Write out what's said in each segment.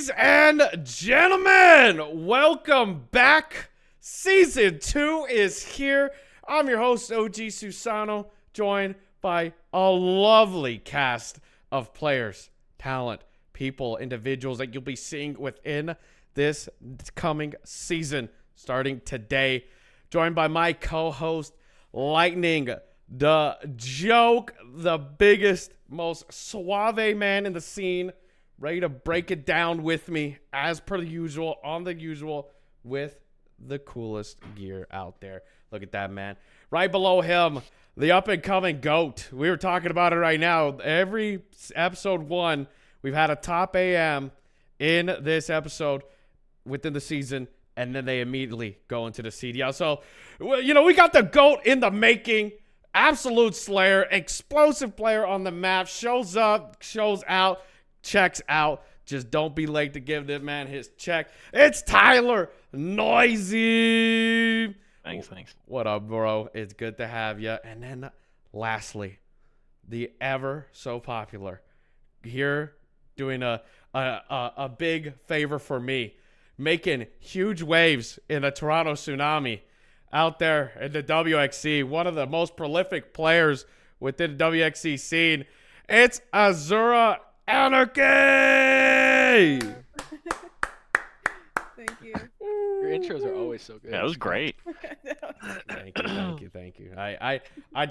Ladies and gentlemen, welcome back. Season 2 is here. I'm your host, OG Susano, joined by a lovely cast of players, talent, people, individuals that you'll be seeing within this coming season, starting today. Joined by my co-host, LightningdaJoke, the biggest, most suave man in the scene, ready to break it down with me, as per the usual, on the usual, with the coolest gear out there. Look at that, man. Right below him, the up-and-coming GOAT. We were talking about it right now. Every episode 1, we've had a top AM in this episode within the season, and then they immediately go into the CDL. So, you know, we got the GOAT in the making. Absolute slayer, explosive player on the map, shows up, shows out, checks out. Just don't be late to give this man his check. It's Tyler Noysii. Thanks. What up, bro? It's good to have you. And then lastly, the ever so popular here doing a big favor for me, making huge waves in the Toronto Tsunami out there in the WXC, one of the most prolific players within the WXC scene. It's AzuraAnarchy. Thank you. Your intros are always so good. Yeah, that was great. Thank you. I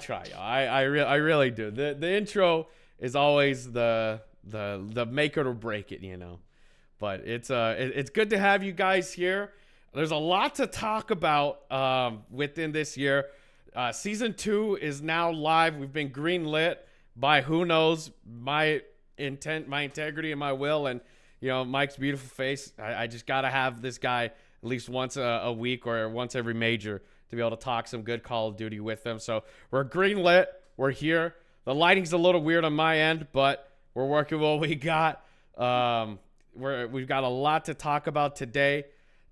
try. I really do. The intro is always the make it or break it, you know. But it's good to have you guys here. There's a lot to talk about within this year. Season 2 is now live. We've been greenlit by who knows, my intent, my integrity, and my will, and you know, Mike's beautiful face. I just gotta have this guy at least once a week or once every major to be able to talk some good Call of Duty with them. So we're greenlit. We're here. The lighting's a little weird on my end, but we're working with what we got. We've got a lot to talk about today.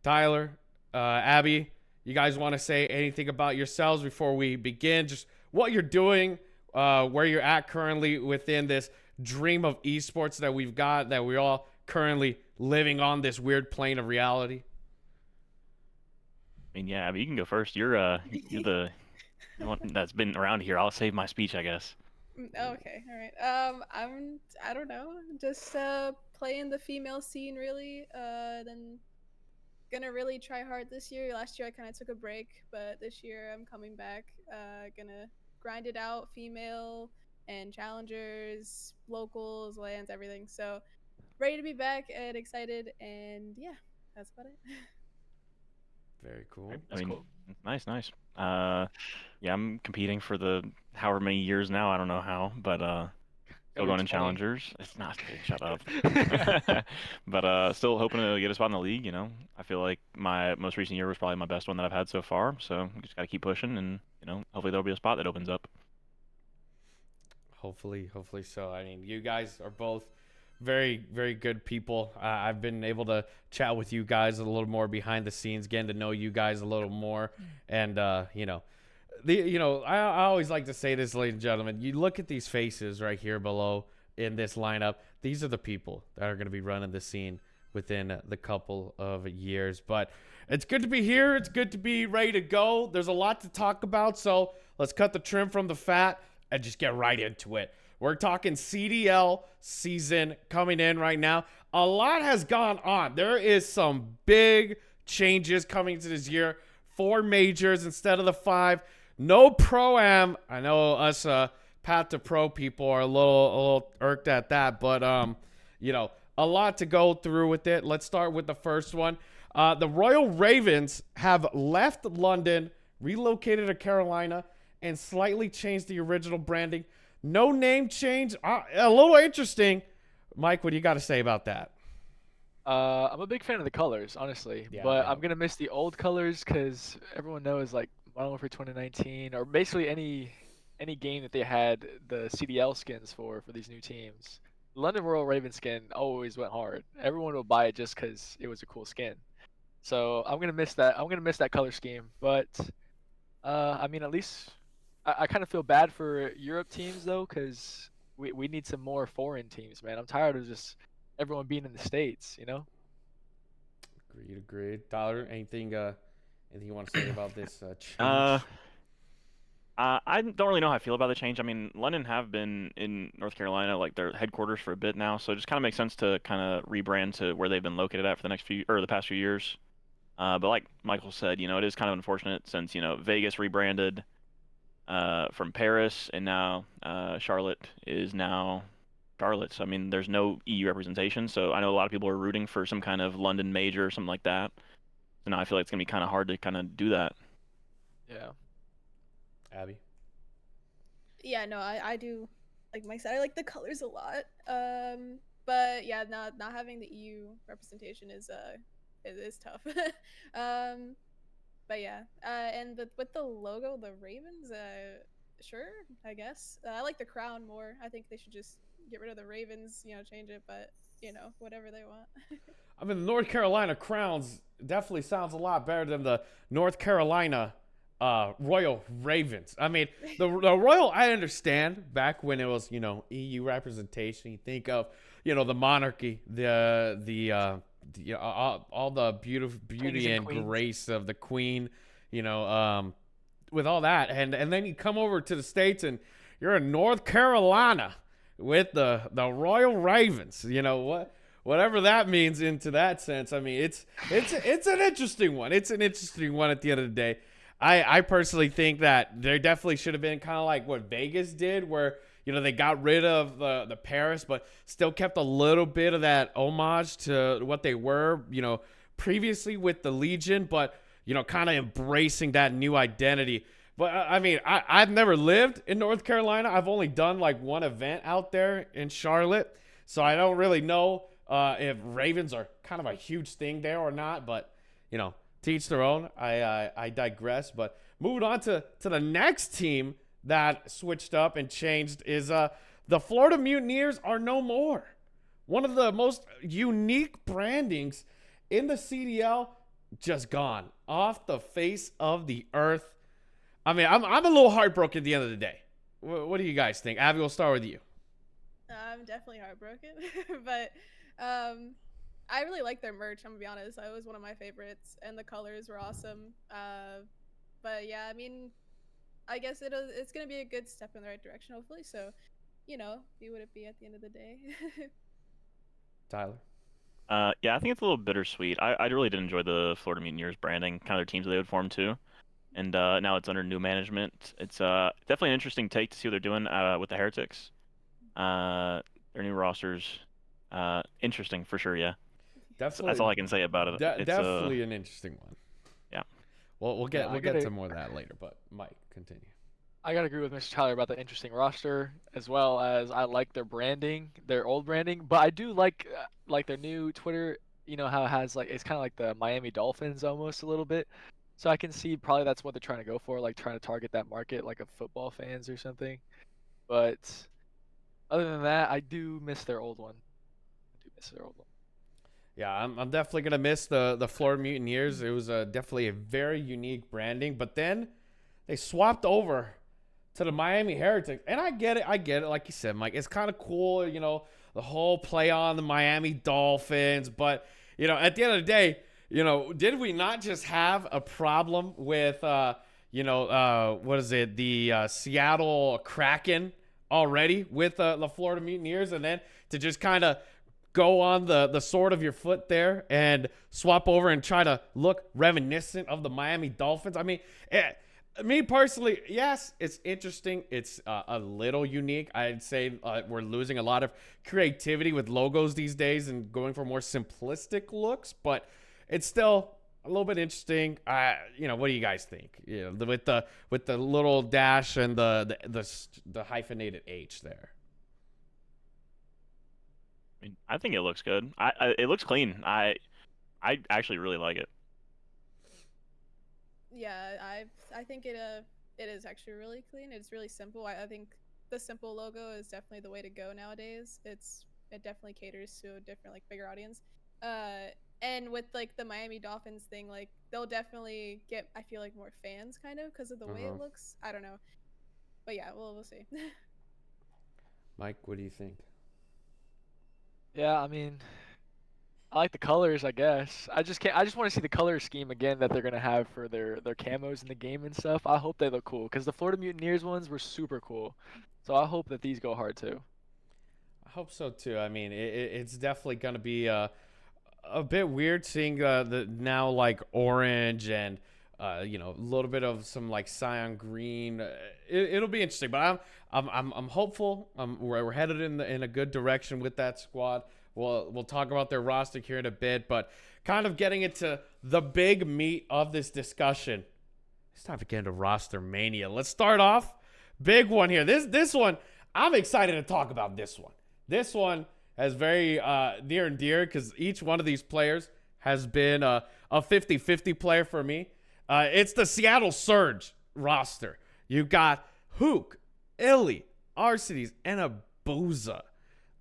Tyler, Abby, you guys want to say anything about yourselves before we begin? Just what you're doing, where you're at currently within this dream of esports that we've got, that we're all currently living on this weird plane of reality. I mean, yeah, Abby, you can go first. You're the one that's been around here. I'll save my speech, I guess. Okay, all right. I don't know, just playing the female scene really. Then gonna really try hard this year. Last year I kind of took a break, but this year I'm coming back. Gonna grind it out, female and challengers, locals, lands, everything. So ready to be back and excited, and yeah, that's about it. Very cool. I mean, cool. Nice. Yeah, I'm competing for the however many years now. I don't know how, but still going in challengers. It's not. Shut up. But still hoping to get a spot in the league. You know, I feel like my most recent year was probably my best one that I've had so far. So we just gotta keep pushing, and you know, hopefully there'll be a spot that opens up. Hopefully so. I mean, you guys are both very, very good people. I've been able to chat with you guys a little more behind the scenes, getting to know you guys a little more. And, I always like to say this, ladies and gentlemen, you look at these faces right here below in this lineup. These are the people that are going to be running the scene within the couple of years. But it's good to be here. It's good to be ready to go. There's a lot to talk about. So let's cut the trim from the fat and just get right into it. We're talking CDL season coming in right now. A lot has gone on. There is some big changes coming to this year. 4 majors instead of the 5. No Pro-Am. I know us Path to Pro people are a little irked at that, but a lot to go through with it. Let's start with the first one. The Royal Ravens have left London, relocated to Carolina, and slightly changed the original branding. No name change. A little interesting. Mike, what do you got to say about that? I'm a big fan of the colors, honestly, but I'm gonna miss the old colors because everyone knows like Modern Warfare 2019 or basically any game that they had the CDL skins for these new teams. The London Royal Raven skin always went hard. Everyone would buy it just because it was a cool skin. So I'm gonna miss that. I'm gonna miss that color scheme, but I mean, at least I kind of feel bad for Europe teams though, because we need some more foreign teams, man. I'm tired of just everyone being in the States, you know? Agreed. Tyler, anything you want to say about this Uh, change? I don't really know how I feel about the change. I mean, London have been in North Carolina, like their headquarters for a bit now, so it just kind of makes sense to kind of rebrand to where they've been located at for the past few years. But like Michael said, you know, it is kind of unfortunate since, you know, Vegas rebranded from Paris, and now Charlotte is now Charlotte. So I mean, there's no EU representation, so I know a lot of people are rooting for some kind of London major or something like that. So now I feel like it's gonna be kind of hard to kind of do that. Yeah. Abby? Yeah, no, I do like Mike said, I like the colors a lot. But yeah, not having the EU representation is tough. um, but yeah, and with the logo, the Ravens, sure, I guess. I like the crown more. I think they should just get rid of the Ravens, you know, change it, but you know, whatever they want. I mean, the North Carolina Crowns definitely sounds a lot better than the North Carolina Royal Ravens. I mean, the Royal, I understand back when it was, you know, EU representation. You think of, you know, the monarchy, all the Kings beauty and and queens. grace of the Queen, you know, with all that, and then you come over to the States and you're in North Carolina with the Royal Ravens. You know what? Whatever that means into that sense. I mean, it's an interesting one. It's an interesting one at the end of the day. I personally think that there definitely should have been kind of like what Vegas did, where, you know, they got rid of the Paris, but still kept a little bit of that homage to what they were, you know, previously with the Legion, but, you know, kind of embracing that new identity. But I mean, I've never lived in North Carolina. I've only done like one event out there in Charlotte, so I don't really know if Ravens are kind of a huge thing there or not. But, you know, to each their own. I digress. But moving on to the next team that switched up and changed is the Florida Mutineers are no more. One of the most unique brandings in the CDL, just gone off the face of the earth. I mean, I'm a little heartbroken at the end of the day. What do you guys think? Abby, we'll start with you. I'm definitely heartbroken, but I really like their merch. I'm gonna be honest. It was one of my favorites, and the colors were awesome. But yeah, I mean, I guess it's gonna be a good step in the right direction, hopefully. So, you know, be what it be at the end of the day. Tyler? Yeah, I think it's a little bittersweet. I really did enjoy the Florida Mutineers branding, kind of their teams that they would form too. And now it's under new management. It's definitely an interesting take to see what they're doing with the Heretics. Their new rosters, interesting for sure. Yeah, Definitely, that's all I can say about it. It's definitely an interesting one. yeah. Well, we'll Yeah, get to more of that later. But Mike, continue. I gotta agree with Mr. Tyler about the interesting roster, as well as I like their branding, their old branding, but I do like their new Twitter. You know how it has like it's kind of like the Miami Dolphins almost a little bit. So I can see probably that's what they're trying to go for, like trying to target that market, like of football fans or something. But other than that, I do miss their old one. I do miss their old one. Yeah, I'm definitely gonna miss the Florida Mutineers. It was definitely a very unique branding. But then they swapped over to the Miami Heretics, and I get it. Like you said, Mike, it's kind of cool, you know, the whole play on the Miami Dolphins. But, you know, at the end of the day, you know, did we not just have a problem with, what is it, the Seattle Kraken already with the Florida Mutineers, and then to just kind of go on the sword of your foot there and swap over and try to look reminiscent of the Miami Dolphins? I mean, me personally, yes, it's interesting. It's a little unique. I'd say we're losing a lot of creativity with logos these days and going for more simplistic looks, but it's still a little bit interesting. What do you guys think? You know, with the little dash and the hyphenated H there. I mean, I think it looks good. It looks clean. I actually really like it. Yeah, I think it is actually really clean. It's really simple. I think the simple logo is definitely the way to go nowadays. It definitely caters to a different, like, bigger audience. Uh and with like the Miami Dolphins thing, like they'll definitely get, I feel like, more fans kind of because of the way it looks. I don't know. But yeah, we'll see. Mike, what do you think? Yeah, I mean, I like the colors, I guess. I just can't. I just want to see the color scheme again that they're gonna have for their camos in the game and stuff. I hope they look cool because the Florida Mutineers ones were super cool. So I hope that these go hard too. I hope so too. I mean, it's definitely going to be a bit weird seeing the now like orange and a little bit of some like cyan green. It'll be interesting, but I'm hopeful. We're headed in a good direction with that squad. We'll talk about their roster here in a bit, but kind of getting into the big meat of this discussion. It's time to get into roster mania. Let's start off big one here. This one I'm excited to talk about. This one has very near and dear because each one of these players has been a 50-50 player for me. It's the Seattle Surge roster. You got Hook, Illy, Arcides, and Abuza.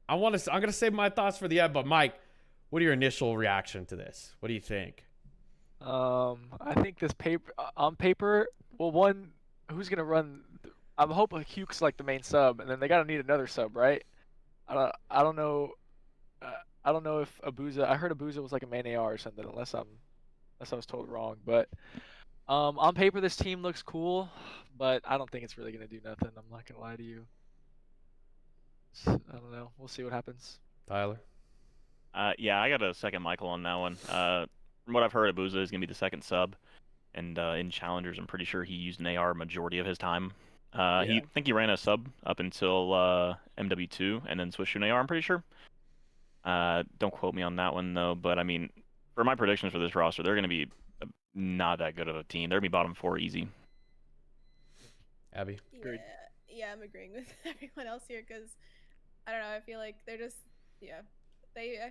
I'm gonna save my thoughts for the end, but Mike, what are your initial reaction to this? What do you think? I think this on paper, well, one, who's gonna run? I'm hoping Huke's like the main sub, and then they gotta need another sub, right? I don't know. I don't know if Abuza. I heard Abuza was like a main AR or something, unless I was told wrong. But on paper, this team looks cool, but I don't think it's really gonna do nothing. I'm not gonna lie to you. I don't know. We'll see what happens. Tyler? Yeah, I got to second Michael on that one. From what I've heard, Abuza is going to be the second sub. And in Challengers, I'm pretty sure he used an AR majority of his time. I think he ran a sub up until MW2 and then switched to an AR, I'm pretty sure. Don't quote me on that one, though. But, I mean, for my predictions for this roster, they're going to be not that good of a team. They're going to be bottom 4 easy. Abby? Yeah, I'm agreeing with everyone else here because, I don't know, I feel like they're just, I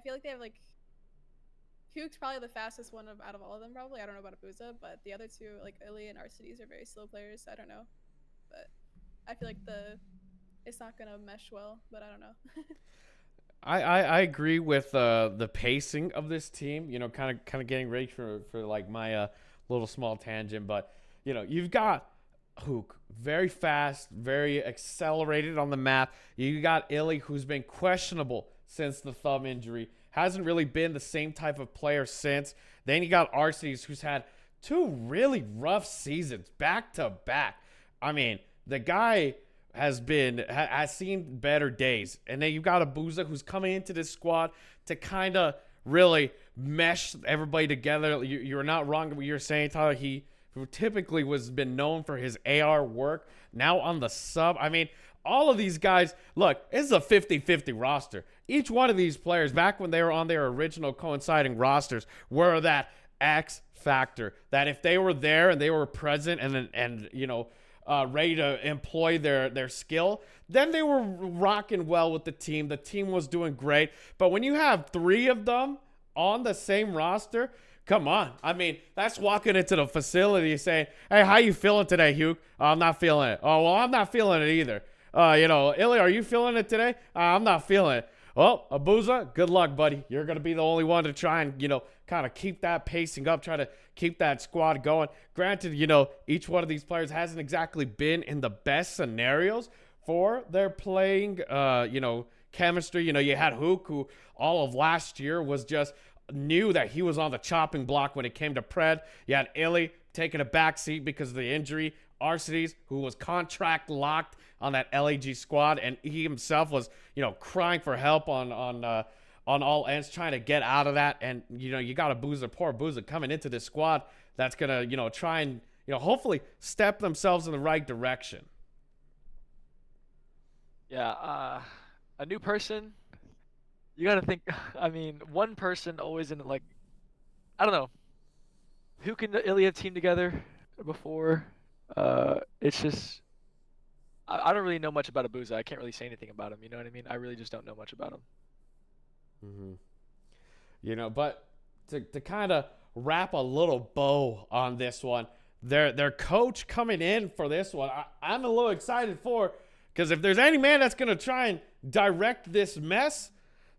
feel like they have, like, Huke's probably the fastest one out of all of them, probably. I don't know about Abuza, but the other two, like Illy and Arcides, are very slow players. I don't know. But I feel like it's not going to mesh well, but I don't know. I agree with the pacing of this team. Kind of getting ready for like my little small tangent, but you've got Hook, very fast, very accelerated on the map. You got Illy, who's been questionable since the thumb injury, hasn't really been the same type of player since. Then you got Arcides, who's had 2 really rough seasons back to back. I mean, the guy has seen better days. And then you got Abuza, who's coming into this squad to kind of really mesh everybody together. You're not wrong in what you're saying, Tyler. He who typically been known for his AR work, now on the sub. I mean, all of these guys, look, it's a 50-50 roster. Each one of these players, back when they were on their original coinciding rosters, were that X factor, that if they were there and they were present and ready to employ their skill, then they were rocking well with the team. The team was doing great. But when you have 3 of them on the same roster, come on. I mean, that's walking into the facility saying, hey, how you feeling today, Hugh? Oh, I'm not feeling it. Oh, well, I'm not feeling it either. Illy, are you feeling it today? I'm not feeling it. Well, Abuza, good luck, buddy. You're going to be the only one to try and, kind of keep that pacing up, try to keep that squad going. Granted, each one of these players hasn't exactly been in the best scenarios for their playing, chemistry. You had Hook, who all of last year was just knew that he was on the chopping block when it came to Pred. You had Illy taking a back seat because of the injury. Arcides, who was contract locked on that LAG squad, and he himself was, crying for help on all ends, trying to get out of that. And you got poor Abuza coming into this squad that's gonna, try and hopefully step themselves in the right direction. Yeah, a new person. You gotta think. I mean, one person always in like, I don't know. Who can Illy have teamed together before? It's just I don't really know much about Abuza. I can't really say anything about him. You know what I mean? I really just don't know much about him. But to kind of wrap a little bow on this one, their coach coming in for this one, I'm a little excited for, because if there's any man that's gonna try and direct this mess,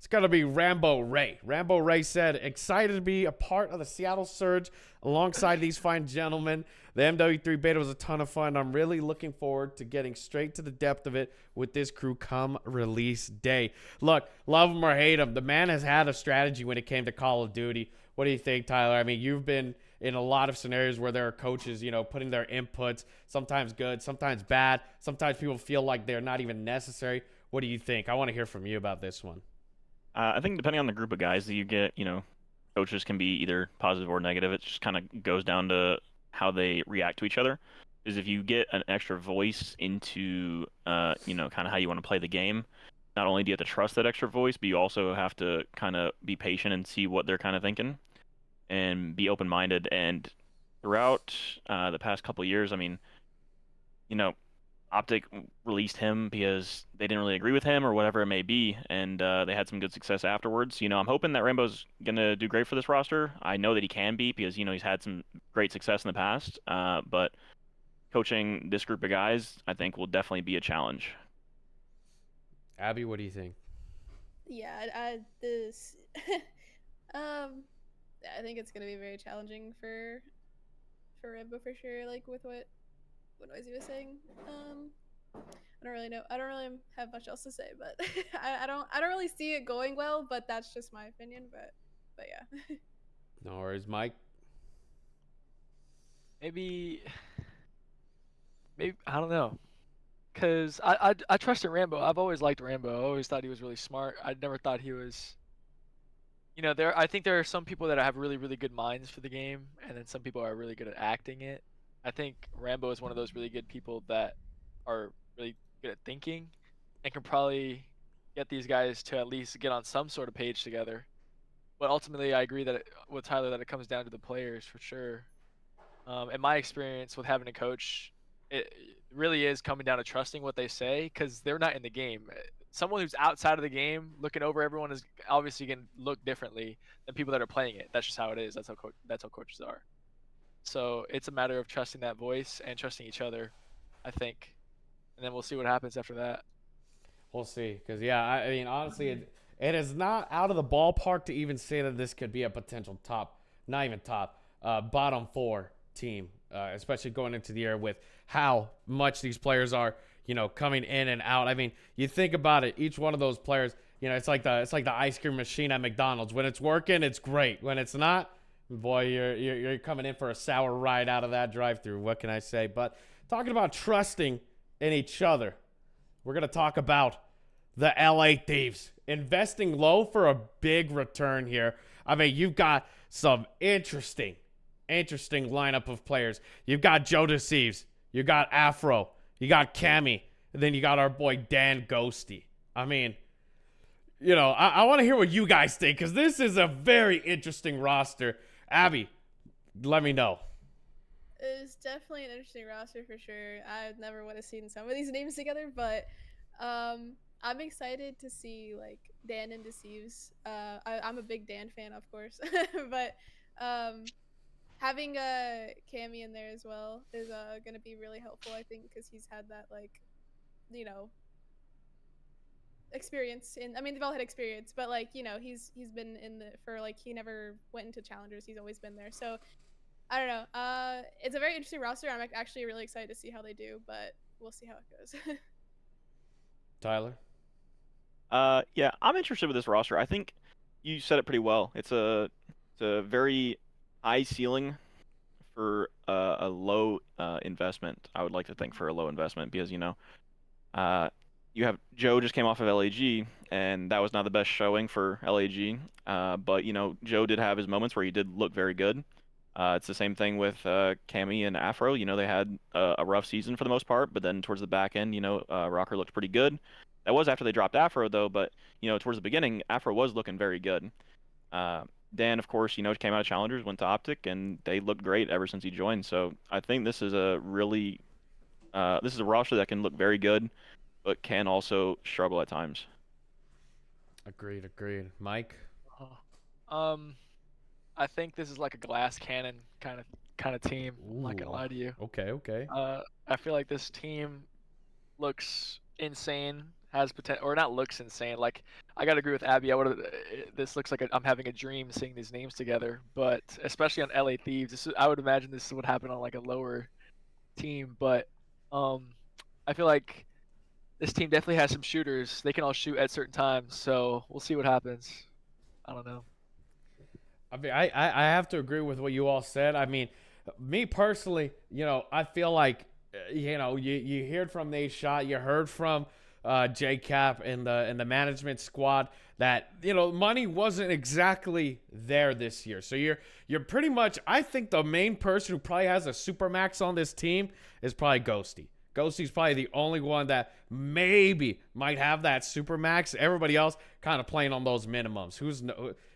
It's going to be Rambo Ray. Rambo Ray said, excited to be a part of the Seattle Surge alongside these fine gentlemen. The MW3 beta was a ton of fun. I'm really looking forward to getting straight to the depth of it with this crew come release day. Look, love him or hate him, the man has had a strategy when it came to Call of Duty. What do you think, Tyler? I mean, you've been in a lot of scenarios where there are coaches, putting their inputs, sometimes good, sometimes bad. Sometimes people feel like they're not even necessary. What do you think? I want to hear from you about this one. I think depending on the group of guys that you get, coaches can be either positive or negative. It just kind of goes down to how they react to each other. Because if you get an extra voice into, kind of how you want to play the game, not only do you have to trust that extra voice, but you also have to kind of be patient and see what they're kind of thinking and be open-minded. And throughout the past couple of years, I mean, Optic released him because they didn't really agree with him or whatever it may be, and they had some good success afterwards. I'm hoping that Rambo's going to do great for this roster. I know that he can be because, he's had some great success in the past, but coaching this group of guys, I think, will definitely be a challenge. Abby, what do you think? Yeah, I think it's gonna be very challenging for Rambo for sure. Like with what Noysii was saying. I don't really know. I don't really have much else to say, but I don't really see it going well. But that's just my opinion. But yeah. No worries, Mike. Maybe I don't know, cause I trusted Rambo. I've always liked Rambo. I always thought he was really smart. I never thought he was. I think there are some people that have really, really good minds for the game, and then some people are really good at acting it. I think Rambo is one of those really good people that are really good at thinking and can probably get these guys to at least get on some sort of page together. But ultimately, I agree with Tyler that it comes down to the players for sure. In my experience with having a coach, it really is coming down to trusting what they say because they're not in the game. Someone who's outside of the game looking over everyone is obviously going to look differently than people that are playing it. That's just how it is. That's how coaches are. So it's a matter of trusting that voice and trusting each other, I think, and then we'll see what happens after that. We'll see, because I mean, honestly, it is not out of the ballpark to even say that this could be a potential bottom 4 team, especially going into the year with how much these players are, coming in and out. I mean, you think about it, each one of those players, it's like the ice cream machine at McDonald's. When it's working, it's great. When it's not, boy, you're coming in for a sour ride out of that drive-through. What can I say? But talking about trusting in each other, we're gonna talk about the LA Thieves investing low for a big return here. I mean, you've got some interesting lineup of players. You've got Joe Deceives, you got Afro, you got Cammy, and then you got our boy Dan Ghosty. I mean, I want to hear what you guys think because this is a very interesting roster. Abby, let me know. It's definitely an interesting roster for sure. I never would have seen some of these names together, but I'm excited to see like Dan and Deceives. I'm a big Dan fan, of course, but having a Cammy in there as well is gonna be really helpful, I think, because he's had that experience in. I mean, they've all had experience, but he's been in the for he never went into challengers. He's always been there, so. I don't know. It's a very interesting roster. I'm actually really excited to see how they do, but we'll see how it goes. Tyler? Yeah, I'm interested with this roster. I think you said it pretty well. It's a very high ceiling for a low investment. I would like to think for a low investment because you have Joe just came off of LAG, and that was not the best showing for LAG. But Joe did have his moments where he did look very good. It's the same thing with Cammy and Afro. They had a rough season for the most part, but then towards the back end, Rocker looked pretty good. That was after they dropped Afro, though, but, towards the beginning, Afro was looking very good. Dan, of course, came out of Challengers, went to Optic, and they looked great ever since he joined. So I think this is a roster that can look very good, but can also struggle at times. Agreed. Mike? I think this is like a glass cannon kind of team. Ooh, I'm not gonna lie to you. Okay. I feel like this team looks insane. has potential, or not looks insane. Like I gotta agree with Abby. This looks like I'm having a dream seeing these names together. But especially on LA Thieves, I would imagine this would happen on like a lower team. But I feel like this team definitely has some shooters. They can all shoot at certain times, so we'll see what happens. I don't know. I mean, I have to agree with what you all said. I mean, me personally, I feel like, you heard from Nate Shot, you heard from JCap and the management squad that, money wasn't exactly there this year. So you're pretty much, I think the main person who probably has a supermax on this team is probably Ghosty. Ghosty's probably the only one that maybe might have that supermax. Everybody else kind of playing on those minimums.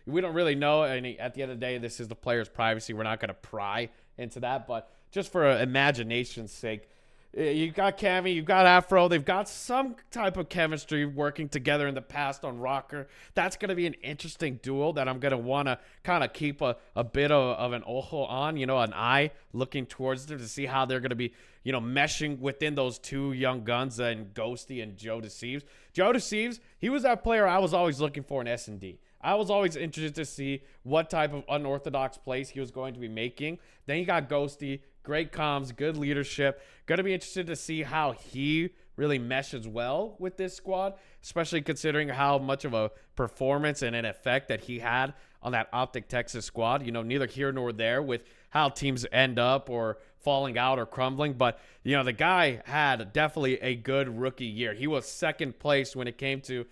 We don't really know. And at the end of the day, this is the player's privacy. We're not going to pry into that. But just for imagination's sake, you got Cammy, you got Afro. They've got some type of chemistry working together in the past on Rocker. That's going to be an interesting duel that I'm going to want to kind of keep a bit of an ojo on, an eye looking towards them to see how they're going to be, meshing within those two young guns and Ghosty and Joe Deceives. Joe Deceives, he was that player I was always looking for in S&D. I was always interested to see what type of unorthodox plays he was going to be making. Then you got Ghosty, great comms, good leadership. Going to be interested to see how he really meshes well with this squad, especially considering how much of a performance and an effect that he had on that Optic Texas squad. Neither here nor there with how teams end up or falling out or crumbling. But, the guy had definitely a good rookie year. He was second place when it came to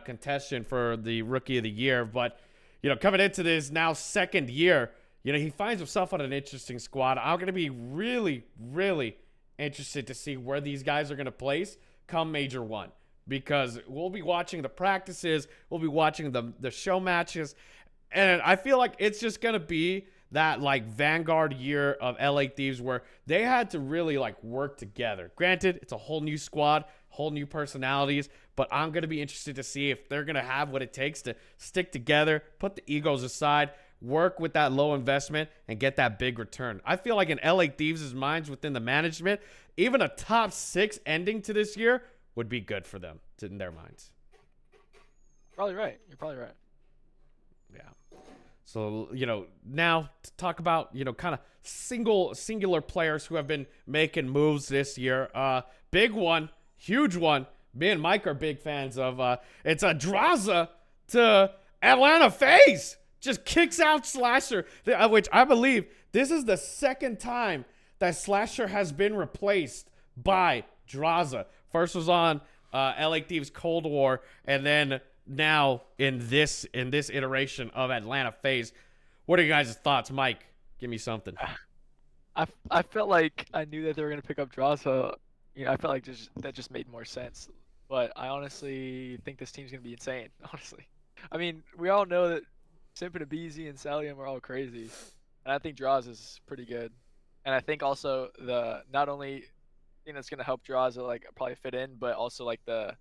contention for the Rookie of the Year. But, coming into this now second year, he finds himself on an interesting squad. I'm going to be really, really interested to see where these guys are going to place come Major 1. Because we'll be watching the practices. We'll be watching the show matches. And I feel like it's just going to be that vanguard year of LA Thieves where they had to really work together. Granted, it's a whole new squad, whole new personalities, but I'm going to be interested to see if they're going to have what it takes to stick together, put the egos aside, work with that low investment, and get that big return. I feel like in LA Thieves' minds within the management, even a top 6 ending to this year would be good for them in their minds. Probably right. You're probably right. Yeah. So, now to talk about, kind of singular players who have been making moves this year. Big one, huge one. Me and Mike are big fans of. It's a Draza to Atlanta FaZe. Just kicks out Slasher, which I believe this is the second time that Slasher has been replaced by Draza. First was on LA Thieves Cold War, and then now in this iteration of Atlanta FaZe. What are you guys' thoughts? Mike, give me something. I felt like I knew that they were going to pick up Draza. I felt like that just made more sense. But I honestly think this team's going to be insane, honestly. I mean, we all know that Simpin and BZ and Salium are all crazy. And I think Draza is pretty good. And I think also not only thing that's going to help Draza probably fit in, but also the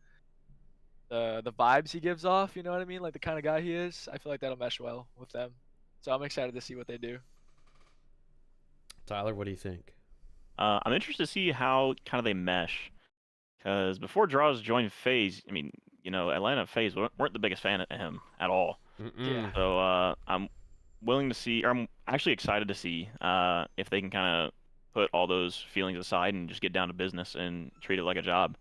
vibes he gives off, you know what I mean? Like the kind of guy he is. I feel like that'll mesh well with them. So I'm excited to see what they do. Tyler, what do you think? I'm interested to see how kind of they mesh. Because before Draws joined FaZe, I mean, Atlanta FaZe weren't the biggest fan of him at all. Yeah. So I'm willing to see, or I'm actually excited to see if they can kind of put all those feelings aside and just get down to business and treat it like a job.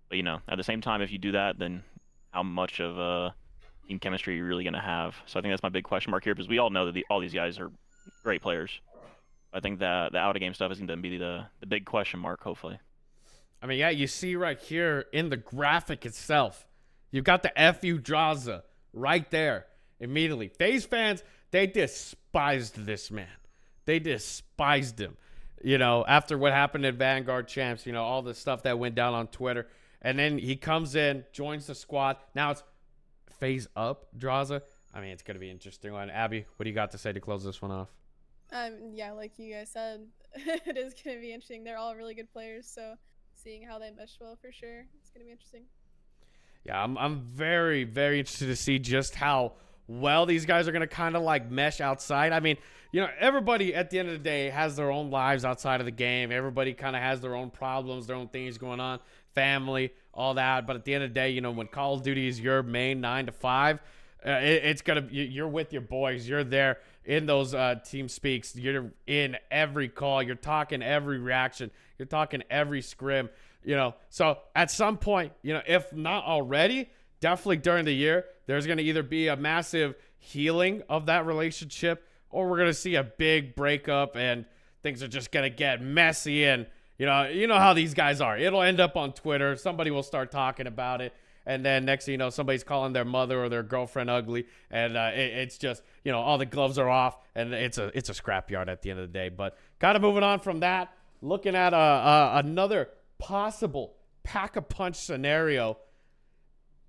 But, at the same time, if you do that, then how much of team chemistry are you really going to have? So I think that's my big question mark here, because we all know that all these guys are great players. I think that the out-of-game stuff is going to be the big question mark, hopefully. I mean, yeah, you see right here in the graphic itself, you've got the FU Draza right there immediately. FaZe fans, they despised this man. They despised him, after what happened at Vanguard Champs, all the stuff that went down on Twitter. And then he comes in, joins the squad. Now it's FaZe up, Draza. I mean, it's going to be an interesting one. Abby, what do you got to say to close this one off? Yeah, like you guys said, it is going to be interesting. They're all really good players, so seeing how they mesh well for sure, it's going to be interesting. Yeah, I'm very, very interested to see just how well these guys are going to kind of mesh outside. I mean, everybody at the end of the day has their own lives outside of the game. Everybody kind of has their own problems, their own things going on, family, all that. But at the end of the day, when Call of Duty is your main 9 to 5, it's gonna you're with your boys. You're there in those team speaks. You're in every call. You're talking every reaction. You're talking every scrim. So at some point, if not already, definitely during the year, there's gonna either be a massive healing of that relationship, or we're gonna see a big breakup and things are just gonna get messy. And you know how these guys are. It'll end up on Twitter. Somebody will start talking about it. And then next thing you know, somebody's calling their mother or their girlfriend ugly. And it's just, all the gloves are off. And it's a scrapyard at the end of the day. But kind of moving on from that, looking at another possible pack-a-punch scenario.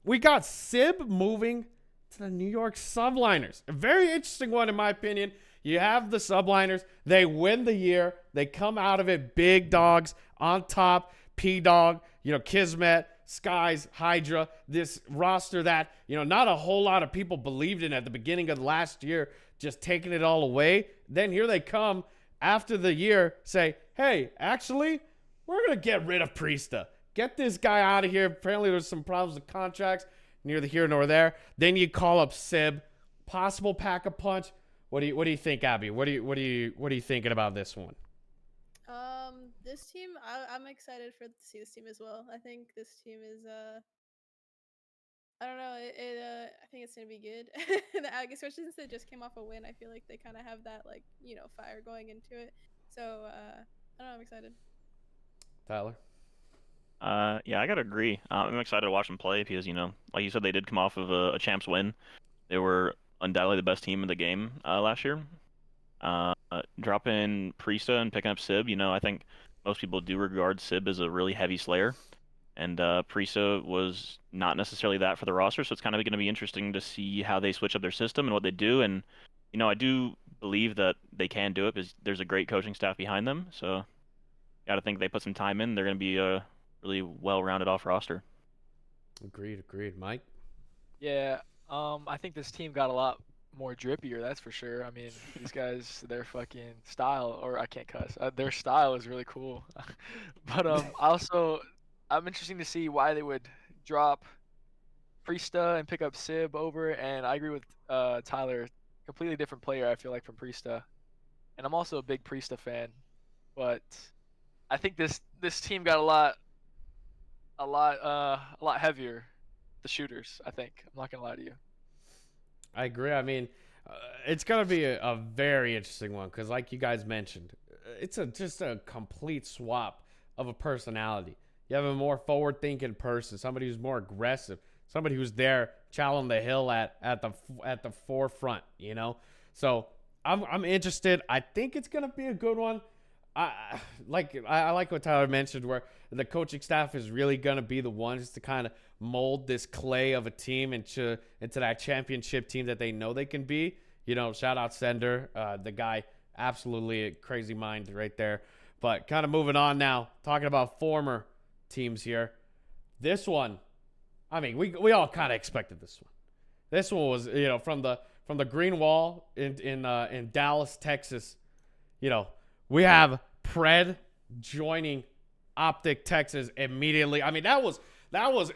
We got Sib moving to the New York Subliners. A very interesting one, in my opinion. You have the Subliners. They win the year. They come out of it big dogs on top. P-Dog, Kismet, Skies, Hydra, this roster that, not a whole lot of people believed in at the beginning of last year, just taking it all away. Then here they come after the year, say, hey, actually, we're going to get rid of Priesta. Get this guy out of here. Apparently there's some problems with contracts, neither here nor there. Then you call up Sib. Possible pack-a-punch. What do you think, Abby? What are you thinking about this one? This team, I'm excited to see this team as well. I think this team is I don't know, I think it's gonna be good. Especially since they just came off a win, I feel like they kind of have that fire going into it. So I don't know, I'm excited. Tyler? Yeah, I gotta agree. I'm excited to watch them play because like you said, they did come off of a champs win. They were undoubtedly the best team in the game last year. Dropping Priesta and picking up Sib, I think most people do regard Sib as a really heavy slayer, and Priesta was not necessarily that for the roster, so it's kind of going to be interesting to see how they switch up their system and what they do. And I do believe that they can do it because there's a great coaching staff behind them, so got to think they put some time in. They're going to be a really well-rounded off roster. Agreed. Mike? Yeah, I think this team got a lot more drippier, that's for sure. I mean, these guys, their fucking style, or I can't cuss, their style is really cool. But I'm interested to see why they would drop Priesta and pick up Sib over. And I agree with Tyler, completely different player, I feel like, from Priesta. And I'm also a big Priesta fan, but I think this team got a lot heavier. The shooters, I think. I'm not gonna lie to you. I agree. I mean, it's going to be a very interesting one because, like you guys mentioned, it's just a complete swap of a personality. You have a more forward-thinking person, somebody who's more aggressive, somebody who's there challenging the hill at the forefront. So I'm interested. I think it's going to be a good one. I like what Tyler mentioned, where the coaching staff is really going to be the ones to kind of mold this clay of a team into that championship team that they know they can be. Shout out Sender, the guy, absolutely a crazy mind right there. But kind of moving on now, talking about former teams here. This one, I mean, we all kind of expected this one. This one was, from the Green Wall in Dallas, Texas. We have Pred joining Optic Texas immediately. I mean, that was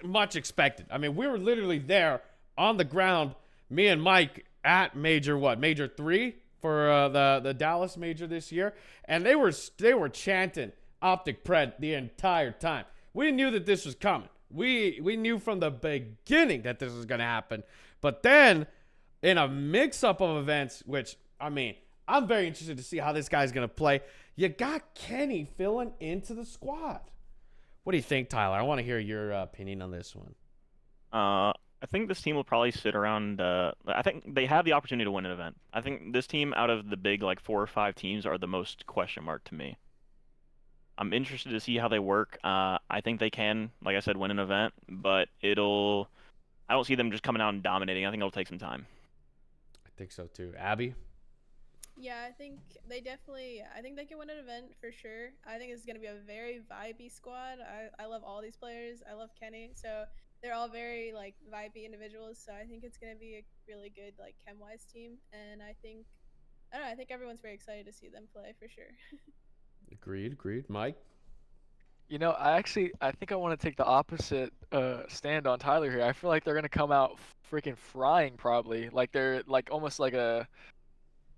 much expected. I mean, we were literally there on the ground, me and Mike at Major 3 for the Dallas Major this year, and they were chanting Optic Pred the entire time. We knew that this was coming. We knew from the beginning that this was going to happen. But then, in a mix-up of events, which, I mean, I'm very interested to see how this guy's going to play. You got Kenny filling into the squad. What do you think, Tyler? I want to hear your opinion on this one. I think this team will probably sit around. I think they have the opportunity to win an event. I think this team, out of the big 4 or 5 teams, are the most question mark to me. I'm interested to see how they work. I think they can, like I said, win an event, but I don't see them just coming out and dominating. I think it'll take some time. I think so too. Abby? Yeah, I think they can win an event for sure. I think it's going to be a very vibey squad. I love all these players. I love Kenny. So they're all very vibey individuals. So I think it's going to be a really good chem-wise team. And I don't know, I think everyone's very excited to see them play for sure. Agreed. Mike? You know, I think I want to take the opposite stand on Tyler here. I feel like they're gonna come out freaking frying probably. Like they're like almost like a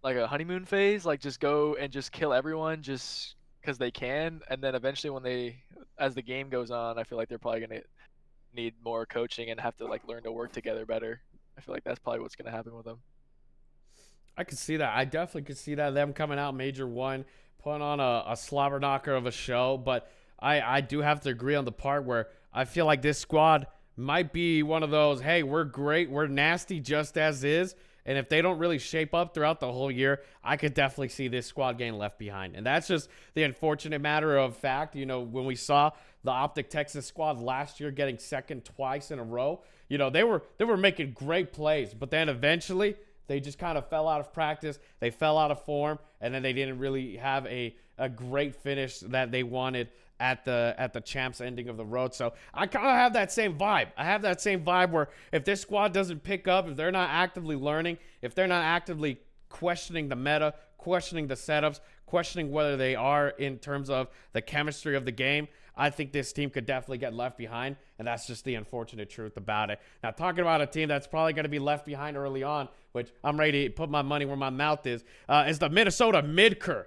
honeymoon phase, like just go and just kill everyone just because they can, and then eventually as the game goes on, I feel like they're probably gonna need more coaching and have to like learn to work together better. I feel like that's probably what's gonna happen with them. I could see that. I definitely could see that, them coming out Major 1, putting on a slobber knocker of a show. But I do have to agree on the part where I feel like this squad might be one of those, hey, we're great, we're nasty just as is. And if they don't really shape up throughout the whole year, I could definitely see this squad getting left behind. And that's just the unfortunate matter of fact. You know, when we saw the Optic Texas squad last year getting second twice in a row, you know, they were making great plays. But then eventually they just kind of fell out of practice. They fell out of form. And then they didn't really have a great finish that they wanted at the champs ending of the road. So I kind of have that same vibe. I have that same vibe where if this squad doesn't pick up, if they're not actively learning, if they're not actively questioning the meta, questioning the setups, questioning whether they are in terms of the chemistry of the game, I think this team could definitely get left behind, and that's just the unfortunate truth about it. Now, talking about a team that's probably going to be left behind early on, which I'm ready to put my money where my mouth is the Minnesota Midker.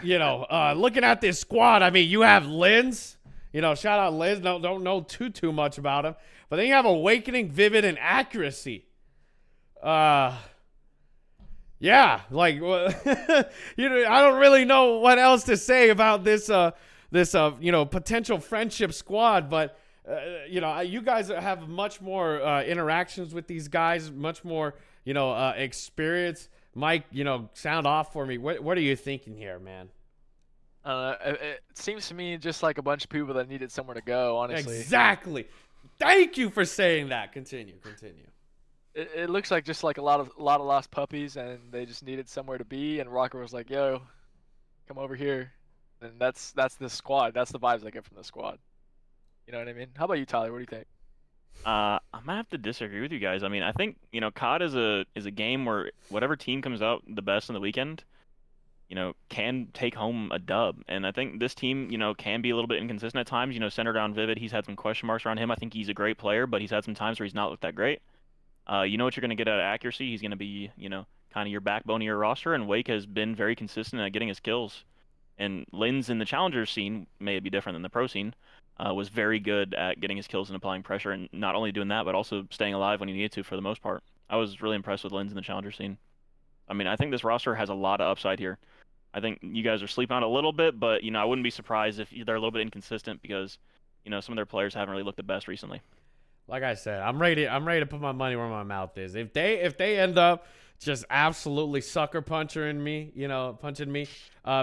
Looking at this squad, I mean, you have Linz. You know, shout out Linz. Don't know too much about him. But then you have Awakening, Vivid, and Accuracy. Yeah, like, I don't really know what else to say about this potential friendship squad, but you guys have much more interactions with these guys, much more experience. Mike, sound off for me. What are you thinking here, man? It seems to me just like a bunch of people that needed somewhere to go, honestly. Exactly. Thank you for saying that. Continue. It looks like just like a lot of lost puppies, and they just needed somewhere to be, and Rocker was like, yo, come over here. And that's the squad. That's the vibes I get from the squad. You know what I mean? How about you, Tyler? What do you think? I might have to disagree with you guys. I mean, I think COD is a game where whatever team comes out the best on the weekend, can take home a dub. And I think this team, can be a little bit inconsistent at times. Centered around Vivid, he's had some question marks around him. I think he's a great player, but he's had some times where he's not looked that great. You know what you're going to get out of Accuracy. He's going to be, kind of your backbone of your roster. And Wake has been very consistent at getting his kills. And Linz in the challenger scene may be different than the pro scene. Was very good at getting his kills and applying pressure, and not only doing that, but also staying alive when he needed to for the most part. I was really impressed with Linz in the challenger scene. I mean, I think this roster has a lot of upside here. I think you guys are sleeping on it a little bit, but I wouldn't be surprised if they're a little bit inconsistent because some of their players haven't really looked the best recently. Like I said, I'm ready to put my money where my mouth is. If they end up just absolutely sucker punching me,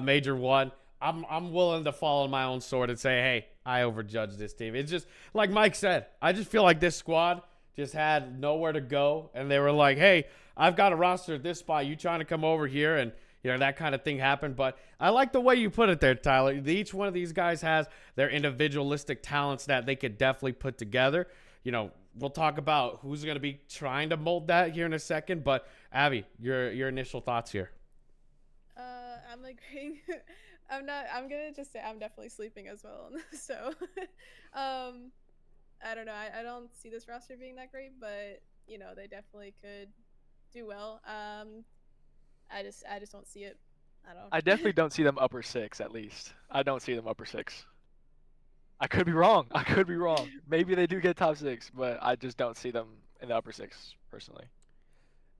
Major 1, I'm willing to fall on my own sword and say, hey, I overjudged this team. It's just like Mike said. I just feel like this squad just had nowhere to go, and they were like, hey, I've got a roster at this spot. You trying to come over here? And that kind of thing happened. But I like the way you put it there, Tyler. Each one of these guys has their individualistic talents that they could definitely put together. We'll talk about who's going to be trying to mold that here in a second. But Abby, your initial thoughts here. I'm agreeing. I'm gonna just say I'm definitely sleeping as well. So, I don't know. I don't see this roster being that great, but they definitely could do well. I just don't see it. I definitely don't see them upper 6. At least I don't see them upper 6. I could be wrong. Maybe they do get top 6, but I just don't see them in the upper 6 personally.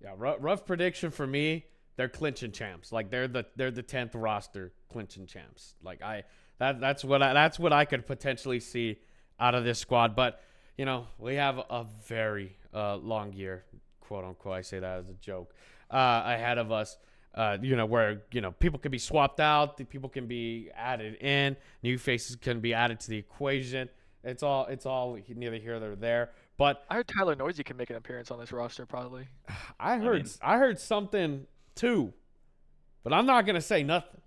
Yeah, rough prediction for me. They're clinching champs. Like they're the 10th roster clinching champs. Like that's what I could potentially see out of this squad. But we have a very long year, quote unquote. I say that as a joke, ahead of us. Where people can be swapped out, people can be added in, new faces can be added to the equation. It's all neither here nor there. But I heard Tyler Noysii can make an appearance on this roster probably. I heard something too, but I'm not gonna say nothing.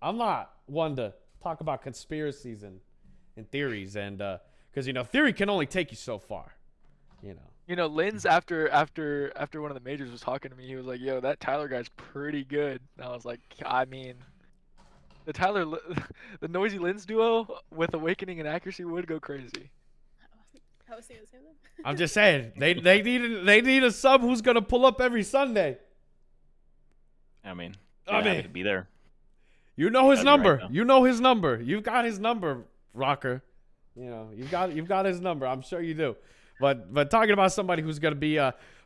I'm not one to talk about conspiracies and theories, and because theory can only take you so far. Linz after one of the majors was talking to me, he was like, yo, that Tyler guy's pretty good. And I was like, I mean, the the Noysii Lens duo with Awakening and Accuracy would go crazy. I was thinking the same thing. I'm just saying they need a sub who's gonna pull up every Sunday. I mean, happy to be there. You know his number. Right, you know his number. You've got his number, Rocker. You know, you've got his number. I'm sure you do. But talking about somebody who's gonna be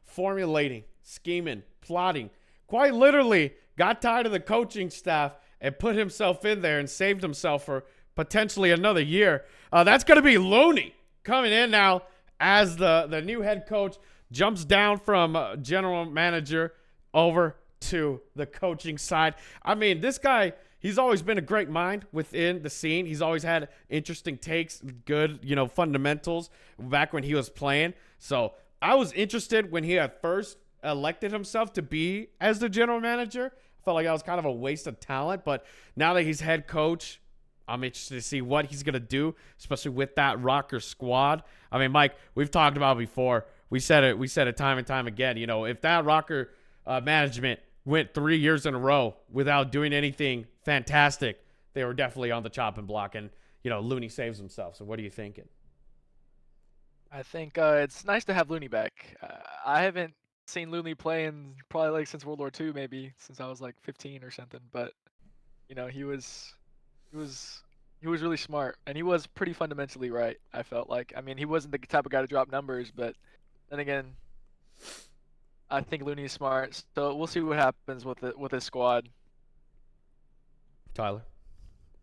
formulating, scheming, plotting, quite literally got tired of the coaching staff and put himself in there and saved himself for potentially another year. That's gonna be Looney coming in now as the new head coach, jumps down from general manager over to the coaching side. I mean, this guy, he's always been a great mind within the scene. He's always had interesting takes, good, fundamentals back when he was playing. So I was interested when he had first elected himself to be as the general manager. I felt like that was kind of a waste of talent. But now that he's head coach, I'm interested to see what he's going to do, especially with that rocker squad. I mean, Mike, we've talked about it before. We said it time and time again. If that rocker management went 3 years in a row without doing anything fantastic, they were definitely on the chopping block. And, Looney saves himself. So what are you thinking? I think it's nice to have Looney back. I haven't seen Looney play in probably since World War II, maybe since I was 15 or something. But, he was really smart, and he was pretty fundamentally right, I felt like. I mean, he wasn't the type of guy to drop numbers, but then again, I think Looney is smart. So we'll see what happens with his squad. Tyler?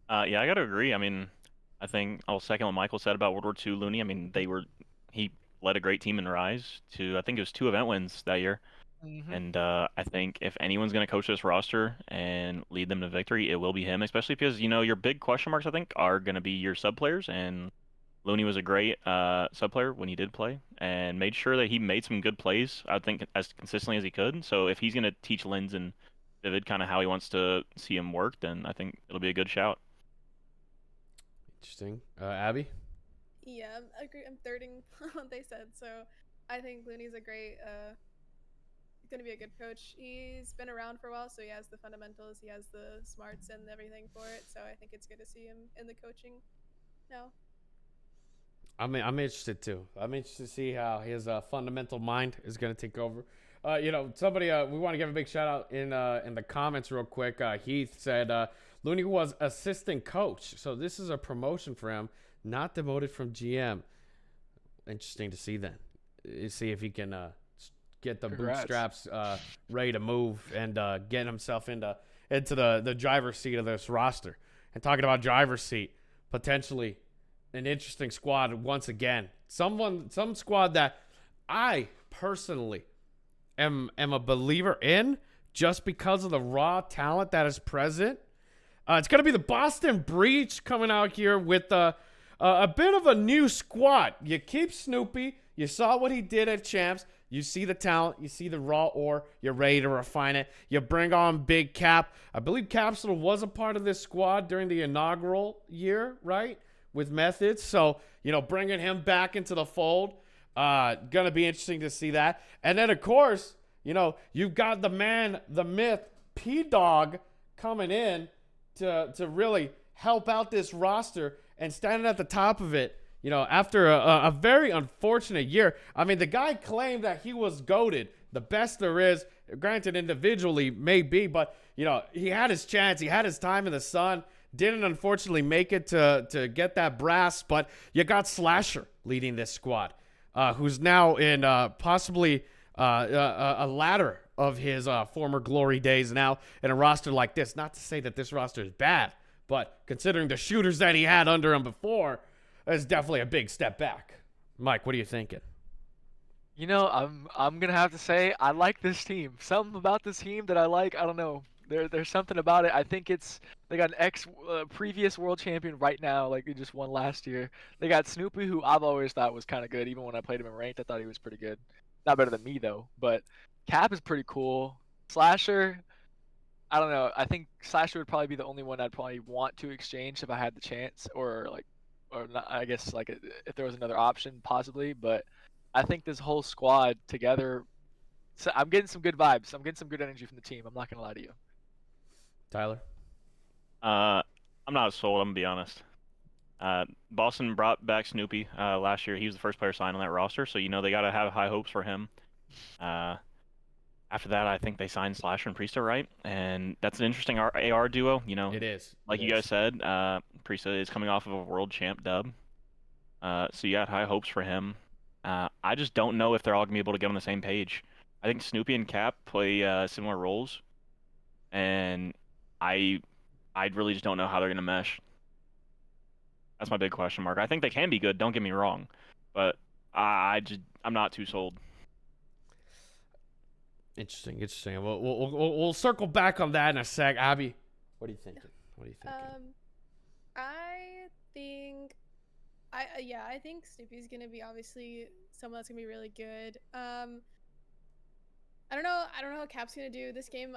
Yeah, I got to agree. I mean, I think I'll second what Michael said about World War II Looney. I mean, he led a great team in Rise to, I think it was 2 event wins that year. Mm-hmm. And I think if anyone's going to coach this roster and lead them to victory, it will be him, especially because, your big question marks, I think, are going to be your sub players. And Looney was a great sub player when he did play and made sure that he made some good plays, I think, as consistently as he could. So if he's going to teach Lens and Vivid kind of how he wants to see him work, then I think it'll be a good shout. Interesting. Abby? Yeah, I agree. I'm thirding what they said. So I think Looney's going to be a good coach. He's been around for a while, so he has the fundamentals, he has the smarts and everything for it. So I think it's good to see him in the coaching now. I'm interested too. I'm interested to see how his fundamental mind is going to take over. Somebody we want to give a big shout out in the comments real quick. Heath said Looney was assistant coach, so this is a promotion for him, not demoted from GM. Interesting to see then. See if he can get the bootstraps ready to move and get himself into the driver's seat of this roster. And talking about driver's seat, potentially an interesting squad once again. Some squad that I personally am a believer in just because of the raw talent that is present. It's going to be the Boston Breach coming out here with a bit of a new squad. You keep Snoopy. You saw what he did at Champs. You see the talent. You see the raw ore. You're ready to refine it. You bring on Big Cap. I believe Capsule was a part of this squad during the inaugural year, right, with Methods. So, bringing him back into the fold, going to be interesting to see that. And then, of course, you've got the man, the myth, P-Dog coming in to really help out this roster and standing at the top of it. After a very unfortunate year. I mean, the guy claimed that he was goated, the best there is. Granted, individually, maybe, but, he had his chance. He had his time in the sun. Didn't, unfortunately, make it to get that brass. But you got Slasher leading this squad, who's now in possibly a ladder of his former glory days now in a roster like this. Not to say that this roster is bad, but considering the shooters that he had under him before, it's definitely a big step back. Mike, what are you thinking? I'm gonna have to say I like this team. Something about this team that I like. I don't know. There's something about it. I think they got an previous world champion right now, like he just won last year. They got Snoopy, who I've always thought was kind of good. Even when I played him in ranked, I thought he was pretty good. Not better than me though. But Cap is pretty cool. Slasher, I don't know. I think Slasher would probably be the only one I'd probably want to exchange if I had the chance, or not, I guess if there was another option possibly. But I think this whole squad together, so I'm getting some good vibes. I'm getting some good energy from the team. I'm not gonna lie to you. Tyler? I'm not sold. I'm gonna be honest. Boston brought back Snoopy last year. He was the first player signed on that roster, so they gotta have high hopes for him. After that, I think they signed Slasher and Priesta, right? And that's an interesting AR duo. It is. Like you guys said, Priesta is coming off of a world champ dub. So you got high hopes for him. I just don't know if they're all gonna be able to get on the same page. I think Snoopy and Cap play similar roles, and I really just don't know how they're gonna mesh. That's my big question mark. I think they can be good. Don't get me wrong, but I'm not too sold. Interesting. We'll circle back on that in a sec. Abby, what are you thinking? I think, I think Snoopy's gonna be obviously someone that's gonna be really good. I don't know how Cap's gonna do this game.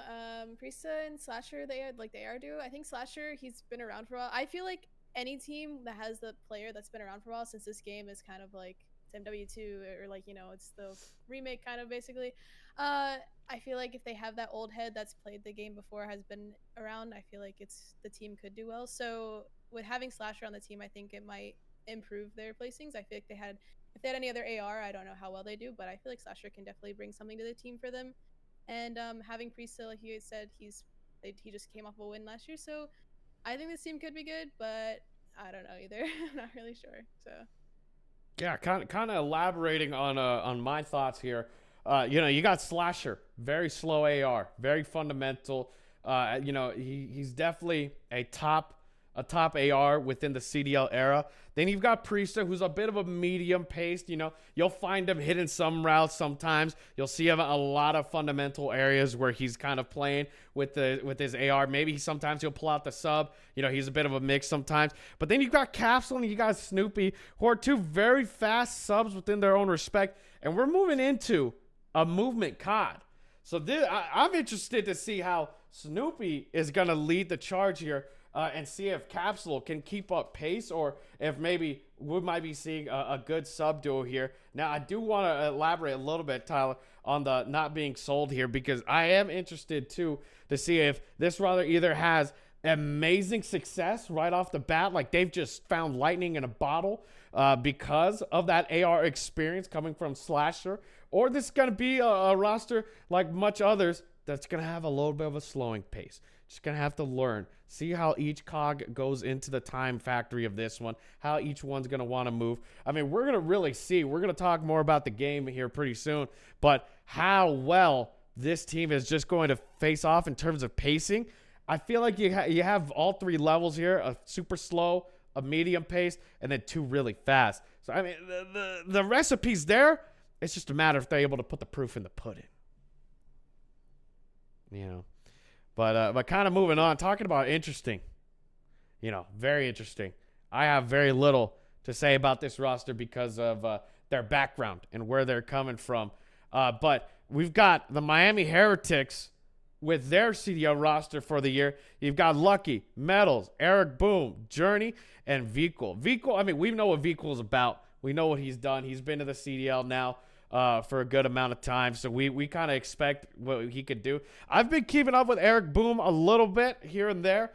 Priesta and Slasher, they are do. I think Slasher, he's been around for a while. I feel like any team that has the player that's been around for a while, since this game is kind of like MW2 or like, it's the remake kind of basically. I feel like if they have that old head that's played the game before, has been around, I feel like the team could do well. So with having Slasher on the team, I think it might improve their placings. I feel like if they had any other AR, I don't know how well they do, but I feel like Slasher can definitely bring something to the team for them. And having Priesta, like you said, he just came off a win last year, so I think this team could be good, but I don't know either. I'm not really sure. So yeah, kind of elaborating on my thoughts here. You got Slasher, very slow AR, very fundamental. He's definitely a top AR within the CDL era. Then you've got Priesta, who's a bit of a medium paced. You'll find him hitting some routes sometimes. You'll see him a lot of fundamental areas where he's kind of playing with his AR. Maybe sometimes he'll pull out the sub. He's a bit of a mix sometimes. But then you've got Capsule and you got Snoopy, who are two very fast subs within their own respect. And we're moving into a movement COD. So I'm interested to see how Snoopy is going to lead the charge here. And see if Capsule can keep up pace, or if maybe we might be seeing a good sub duo here. Now, I do want to elaborate a little bit, Tyler, on the not being sold here, because I am interested, too, to see if this rather either has amazing success right off the bat, like they've just found lightning in a bottle because of that AR experience coming from Slasher, or this is going to be a roster like much others that's going to have a little bit of a slowing pace. Just going to have to learn. See how each cog goes into the time factory of this one. How each one's going to want to move. I mean, we're going to really see. We're going to talk more about the game here pretty soon. But how well this team is just going to face off in terms of pacing. I feel like you have all three levels here. A super slow, a medium pace, and then two really fast. So, I mean, the recipe's there. It's just a matter if they're able to put the proof in the pudding. But kind of moving on, talking about interesting, very interesting. I have very little to say about this roster because of their background and where they're coming from. But we've got the Miami Heretics with their CDL roster for the year. You've got Lucky, Metals, Eric Boom, Journey, and Vikul. Vikul, I mean, we know what Vikul is about. We know what he's done. He's been to the CDL now for a good amount of time, so we kind of expect what he could do. I've been keeping up with Eric Boom a little bit here and there.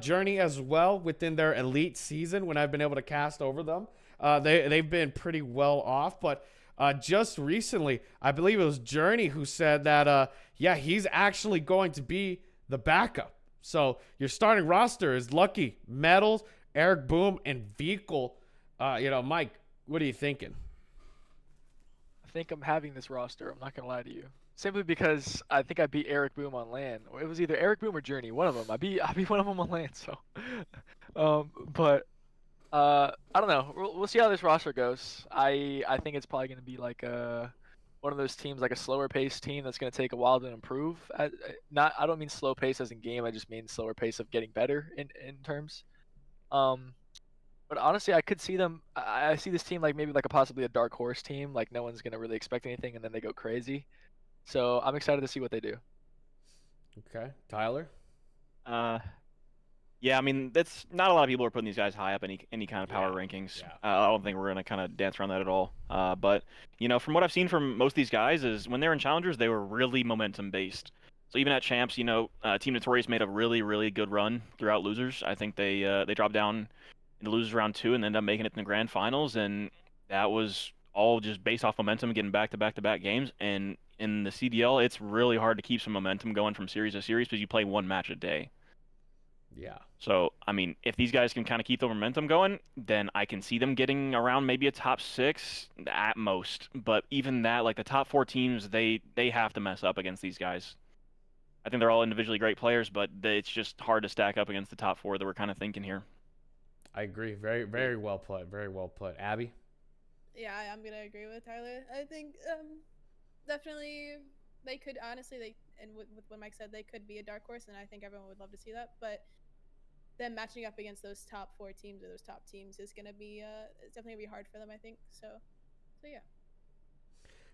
Journey as well within their elite season when I've been able to cast over them. They've been pretty well off, but just recently, I believe it was Journey who said that, he's actually going to be the backup. So your starting roster is Lucky, Metals, Eric Boom, and Vikul. Mike, what are you thinking? I think I'm having this roster. I'm not gonna lie to you. Simply because I think I beat Eric Boom on LAN. It was either Eric Boom or Journey. One of them. I beat one of them on LAN. So, I don't know. We'll see how this roster goes. I think it's probably gonna be like one of those teams, like a slower paced team that's gonna take a while to improve. I don't mean slow pace as in game. I just mean slower pace of getting better in terms. But honestly, I could see them. I see this team like maybe like possibly a dark horse team. Like no one's gonna really expect anything, and then they go crazy. So I'm excited to see what they do. Okay, Tyler. Yeah, I mean that's not a lot of people are putting these guys high up any kind of power rankings. Yeah. I don't think we're gonna kind of dance around that at all. But from what I've seen from most of these guys is when they're in challengers, they were really momentum based. So even at champs, Team Notorious made a really, really good run throughout losers. I think they dropped down in the losers round 2 and ended up making it in the grand finals, and that was all just based off momentum, getting back to back to back games. And in the CDL, it's really hard to keep some momentum going from series to series because you play one match a day. Yeah. So, I mean, if these guys can kind of keep the momentum going, then I can see them getting around maybe a top 6 at most. But even that, like the top 4 teams, they have to mess up against these guys. I think they're all individually great players, but it's just hard to stack up against the top 4 that we're kind of thinking here. I agree. Very, very well put. Very well put. Abby? Yeah, I'm gonna agree with Tyler. I think definitely they could honestly and with what Mike said, they could be a dark horse, and I think everyone would love to see that. But them matching up against those top 4 teams or those top teams is gonna be it's definitely gonna be hard for them, I think. So yeah.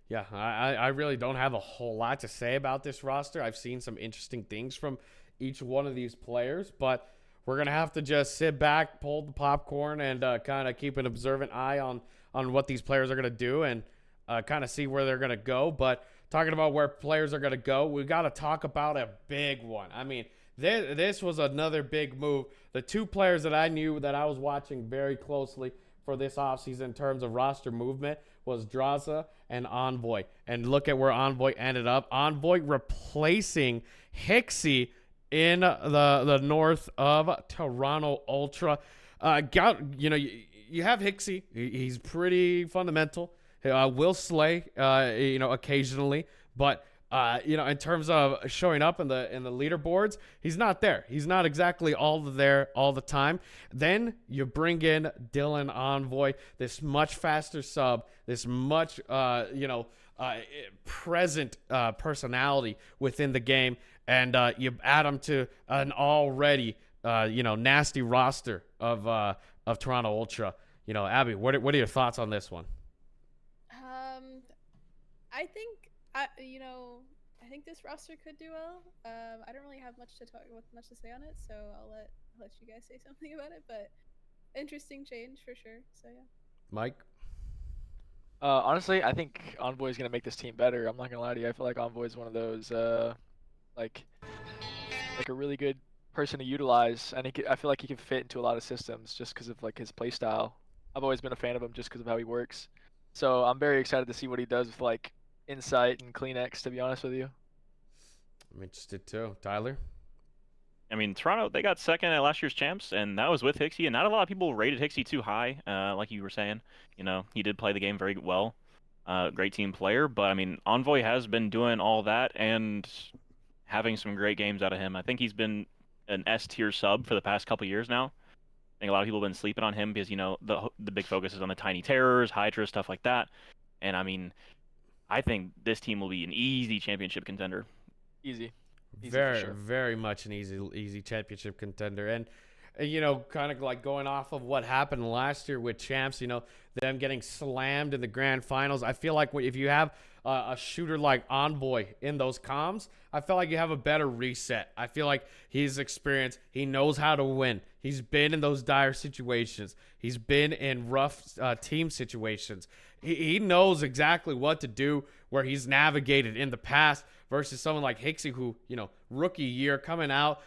Yeah, I really don't have a whole lot to say about this roster. I've seen some interesting things from each one of these players, but we're going to have to just sit back, pull the popcorn, and kind of keep an observant eye on what these players are going to do and kind of see where they're going to go. But talking about where players are going to go, we got to talk about a big one. I mean, this was another big move. The 2 players that I knew that I was watching very closely for this offseason in terms of roster movement was Draza and Envoy. And look at where Envoy ended up. Envoy replacing Hixie in the north of Toronto Ultra. You have Hixie. He's pretty fundamental. Will slay, occasionally. But in terms of showing up in the leaderboards, he's not there. He's not exactly all there all the time. Then you bring in Dylan Envoy, this much faster sub, this much present personality within the game, and you add him to an already nasty roster of Toronto Ultra. Abby, what are your thoughts on this one? I think I think this roster could do well. I don't really have much to say on it, so I'll let you guys say something about it. But interesting change for sure. So yeah. Mike? Honestly, I think Envoy is gonna make this team better. I'm not gonna lie to you. I feel like Envoy is one of those like a really good person to utilize, and I feel like he can fit into a lot of systems just because of like his play style. I've always been a fan of him just because of how he works. So I'm very excited to see what he does with like Insight and CleanX, to be honest with you. I'm interested too. Tyler? I mean, Toronto, they got second at last year's champs, and that was with Hixie, and not a lot of people rated Hixie too high, like you were saying. He did play the game very well. Great team player, but I mean, Envoy has been doing all that and having some great games out of him. I think he's been an S-tier sub for the past couple years now. I think a lot of people have been sleeping on him because, the big focus is on the Tiny Terrors, Hydra, stuff like that. And I mean, I think this team will be an easy championship contender. Easy Very, for sure. very much an easy championship contender. And kind of like going off of what happened last year with champs, them getting slammed in the grand finals. I feel like if you have a shooter like Envoy in those comms, I feel like you have a better reset. I feel like he's experienced. He knows how to win. He's been in those dire situations. He's been in rough team situations. He knows exactly what to do where he's navigated in the past versus someone like Hixie who, rookie year coming out,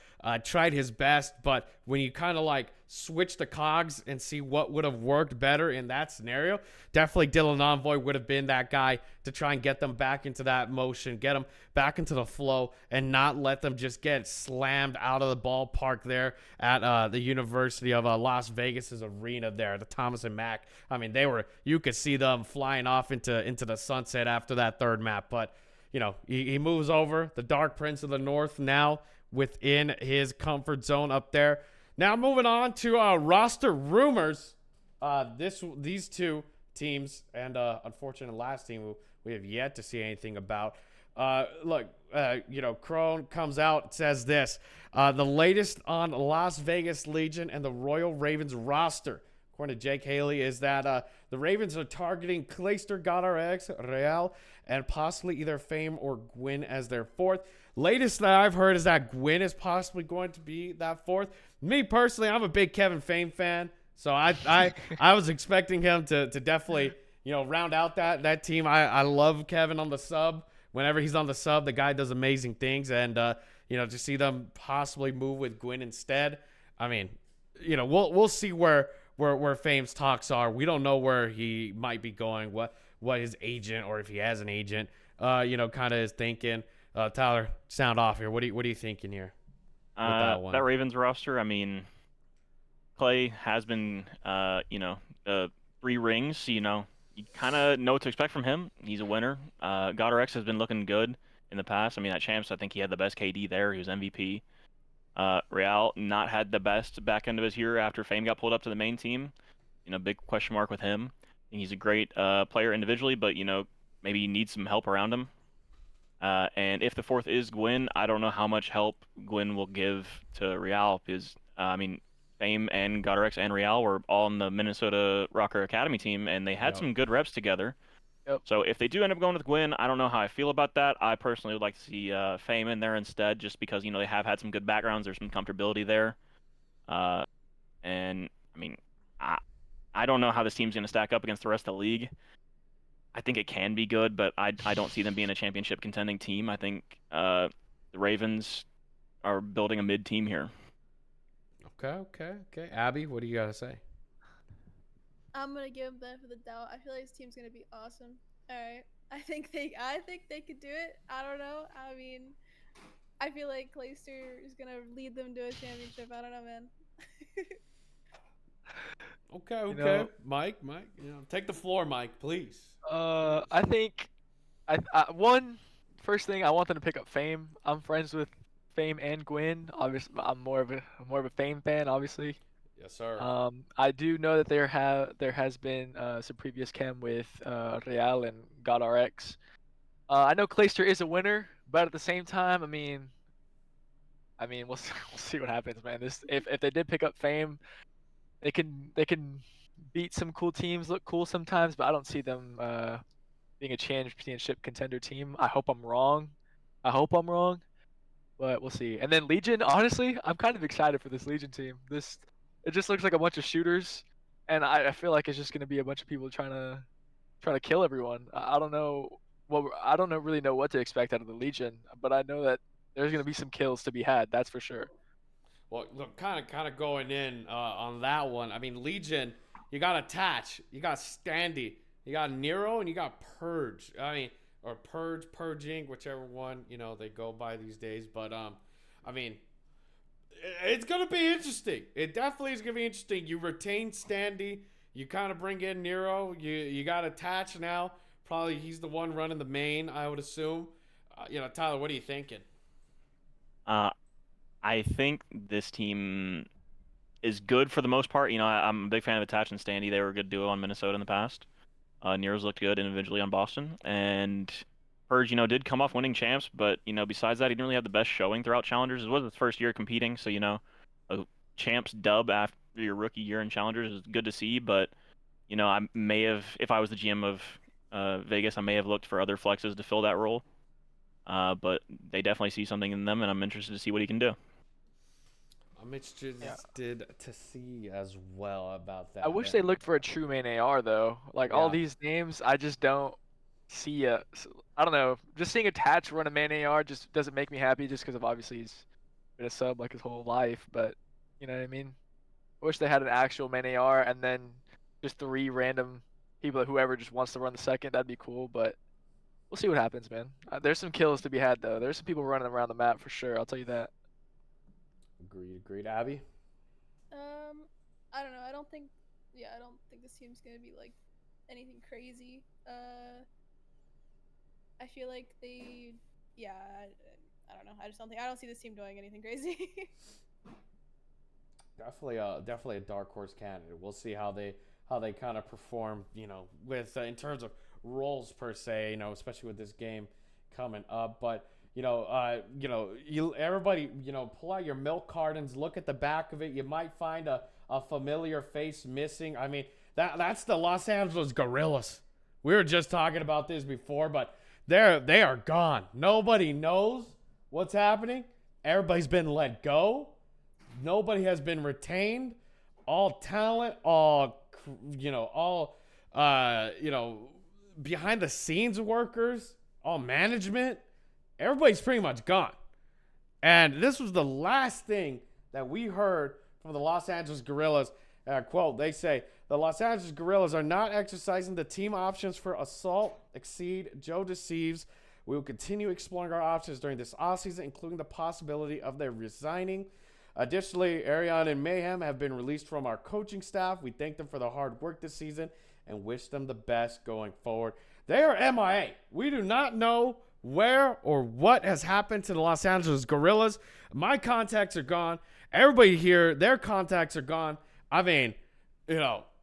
tried his best. But when you kind of like switch the cogs and see what would have worked better in that scenario, definitely Dylan Envoy would have been that guy to try and get them back into that motion, get them back into the flow, and not let them just get slammed out of the ballpark there at the University of Las Vegas's arena there, the Thomas and Mack. I mean, you could see them flying off into the sunset after that third map. But, he moves over, the Dark Prince of the North now within his comfort zone up there. Now moving on to roster rumors. These 2 teams and unfortunately last team we have yet to see anything about. Crone comes out, says this. The latest on Las Vegas Legion and the Royal Ravens roster, according to Jake Haley, is that the Ravens are targeting Clayster, GodRx, Real, and possibly either Fame or Gwyn as their 4th. Latest that I've heard is that Gwyn is possibly going to be that 4th. Me personally, I'm a big Kevin Fame fan, so I was expecting him to definitely round out that team. I love Kevin on the sub, whenever he's on the sub, the guy does amazing things. And you know, to see them possibly move with Gwyn instead, I mean, you know, we'll see where Fame's talks are. We don't know where he might be going, what his agent, or if he has an agent, you know, kind of is thinking. Tyler, sound off here. What are you thinking here with that one? That Ravens roster, I mean, Clay has been, you know, 3 rings. So, you know, you kind of know what to expect from him. He's a winner. GodRx has been looking good in the past. I mean, at Champs, I think he had the best KD there. He was MVP. Real not had the best back end of his year after Fame got pulled up to the main team. You know, big question mark with him. I think he's a great player individually, but, you know, maybe he needs some help around him. And if the 4th is Gwyn, I don't know how much help Gwyn will give to Real, because, I mean, Fame and GodRx and Real were all on the Minnesota Rocker Academy team, and they had some good reps together. Yep. So if they do end up going with Gwyn, I don't know how I feel about that. I personally would like to see Fame in there instead, just because, you know, they have had some good backgrounds. There's some comfortability there. And, I mean, I don't know how this team's going to stack up against the rest of the league. I think it can be good, but I don't see them being a championship contending team. I think the Ravens are building a mid team here. Okay. Abby, what do you got to say? I'm gonna give them benefit of the doubt. I feel like this team's gonna be awesome. All right, I think they could do it. I don't know. I mean, I feel like Clayster is gonna lead them to a championship. I don't know, man. Okay. You know, Mike, you know, take the floor, Mike, please. I think, first thing, I want them to pick up Fame. I'm friends with Fame and Gwyn. Obviously, I'm more of a Fame fan, obviously. Yes, sir. I do know that there has been some previous chem with Real and GodRx. I know Clayster is a winner, but at the same time, I mean, we'll see what happens, man. If they did pick up Fame, they can beat some cool teams, look cool sometimes, but I don't see them being a championship contender team. I hope I'm wrong. But we'll see. And then Legion, honestly, I'm kind of excited for this Legion team. It just looks like a bunch of shooters, and I feel like it's just gonna be a bunch of people trying to kill everyone. I don't know really know what to expect out of the Legion, but I know that there's gonna be some kills to be had. That's for sure. Well, look, kind of going in on that one. I mean, Legion, you got Attach, you got Standy, you got Nero, and you got Purge. I mean, or Purging, whichever one, you know, they go by these days. But I mean, it's gonna be interesting. It definitely is gonna be interesting. You retain Standy, you kind of bring in Nero. You got Attach now. Probably he's the one running the main, I would assume. You know, Tyler, what are you thinking? I think this team is good for the most part. You know, I'm a big fan of Attach and Standy. They were a good duo on Minnesota in the past. Nero's looked good individually on Boston. And Purge, you know, did come off winning champs, but, you know, besides that, he didn't really have the best showing throughout Challengers. It was his first year competing, so, you know, a champs dub after your rookie year in Challengers is good to see, but, you know, I may have, if I was the GM of Vegas, I may have looked for other flexes to fill that role. But they definitely see something in them, and I'm interested to see what he can do. I'm interested to see as well about that. I wish they looked for a true main AR though. Like all these names, I just don't see I don't know. Just seeing Attach run a main AR just doesn't make me happy. Just because of obviously he's been a sub like his whole life. But you know what I mean. I wish they had an actual main AR and then just 3 random people, whoever just wants to run the second. That'd be cool. But we'll see what happens, man. There's some kills to be had though. There's some people running around the map for sure. I'll tell you that. Agreed, Abby. I don't know. I don't think this team's gonna be like anything crazy. I feel like I don't know. I don't see this team doing anything crazy. Definitely a dark horse candidate. We'll see how they kind of perform, you know, with in terms of roles per se, you know, especially with this game coming up. But everybody, you know, pull out your milk cartons, look at the back of it. You might find a familiar face missing. I mean, that's the Los Angeles Gorillas. We were just talking about this before, but they are gone. Nobody knows what's happening. Everybody's been let go. Nobody has been retained. All talent, all behind the scenes workers all management, everybody's pretty much gone. And this was the last thing that we heard from the Los Angeles Guerrillas. Quote, they say, the Los Angeles Guerrillas are not exercising the team options for Assault, Exceed, Joe Deceives. We will continue exploring our options during this offseason, including the possibility of their resigning. Additionally, Ariane and Mayhem have been released from our coaching staff. We thank them for their hard work this season and wish them the best going forward. They are MIA. We do not know where or what has happened to the Los Angeles Guerrillas. My contacts are gone. Everybody here, their contacts are gone. I mean,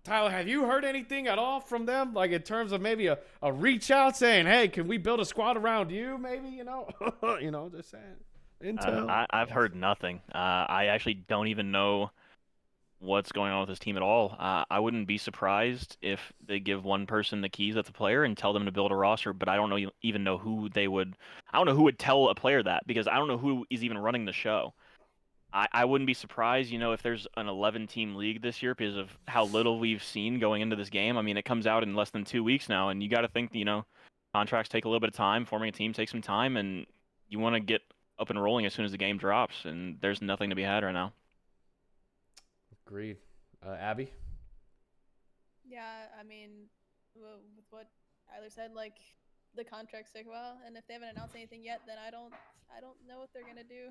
Tyler, have you heard anything at all from them? Like in terms of maybe a reach out saying, hey, can we build a squad around you? Maybe, just saying. Intel. I've heard nothing. I actually don't even know what's going on with this team at all. I wouldn't be surprised if they give one person the keys that's a player and tell them to build a roster, but I don't even know who they would. I don't know who would tell a player that, because I don't know who is even running the show. I wouldn't be surprised, if there's an 11-team league this year because of how little we've seen going into this game. I mean, it comes out in less than 2 weeks now, and you got to think, contracts take a little bit of time. Forming a team takes some time, and you want to get up and rolling as soon as the game drops, and there's nothing to be had right now. Agreed. Abby? Yeah, I mean, with what Tyler said, like, the contracts take a while, and if they haven't announced anything yet, then I don't know what they're gonna do.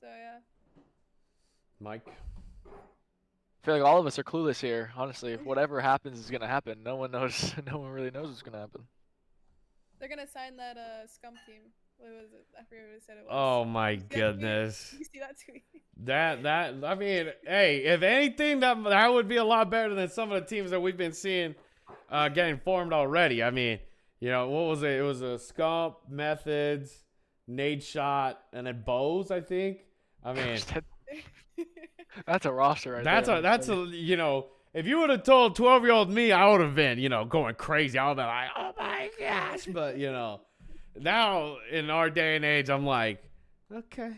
So yeah. Mike? I feel like all of us are clueless here, honestly. If whatever happens is gonna happen, no one really knows what's gonna happen. They're gonna sign that scum team. What was it? I forget what it said it was. Oh my goodness. You see that tweet? That I mean, hey, if anything, that would be a lot better than some of the teams that we've been seeing getting formed already. I mean, what was it? It was a Scump, Methods, Nade Shot, and then Bows, I think. I mean, that's a roster right there. That's a if you would have told 12-year-old me, I would have been, going crazy. I would have been like, oh my gosh. But, now in our day and age, I'm like, okay,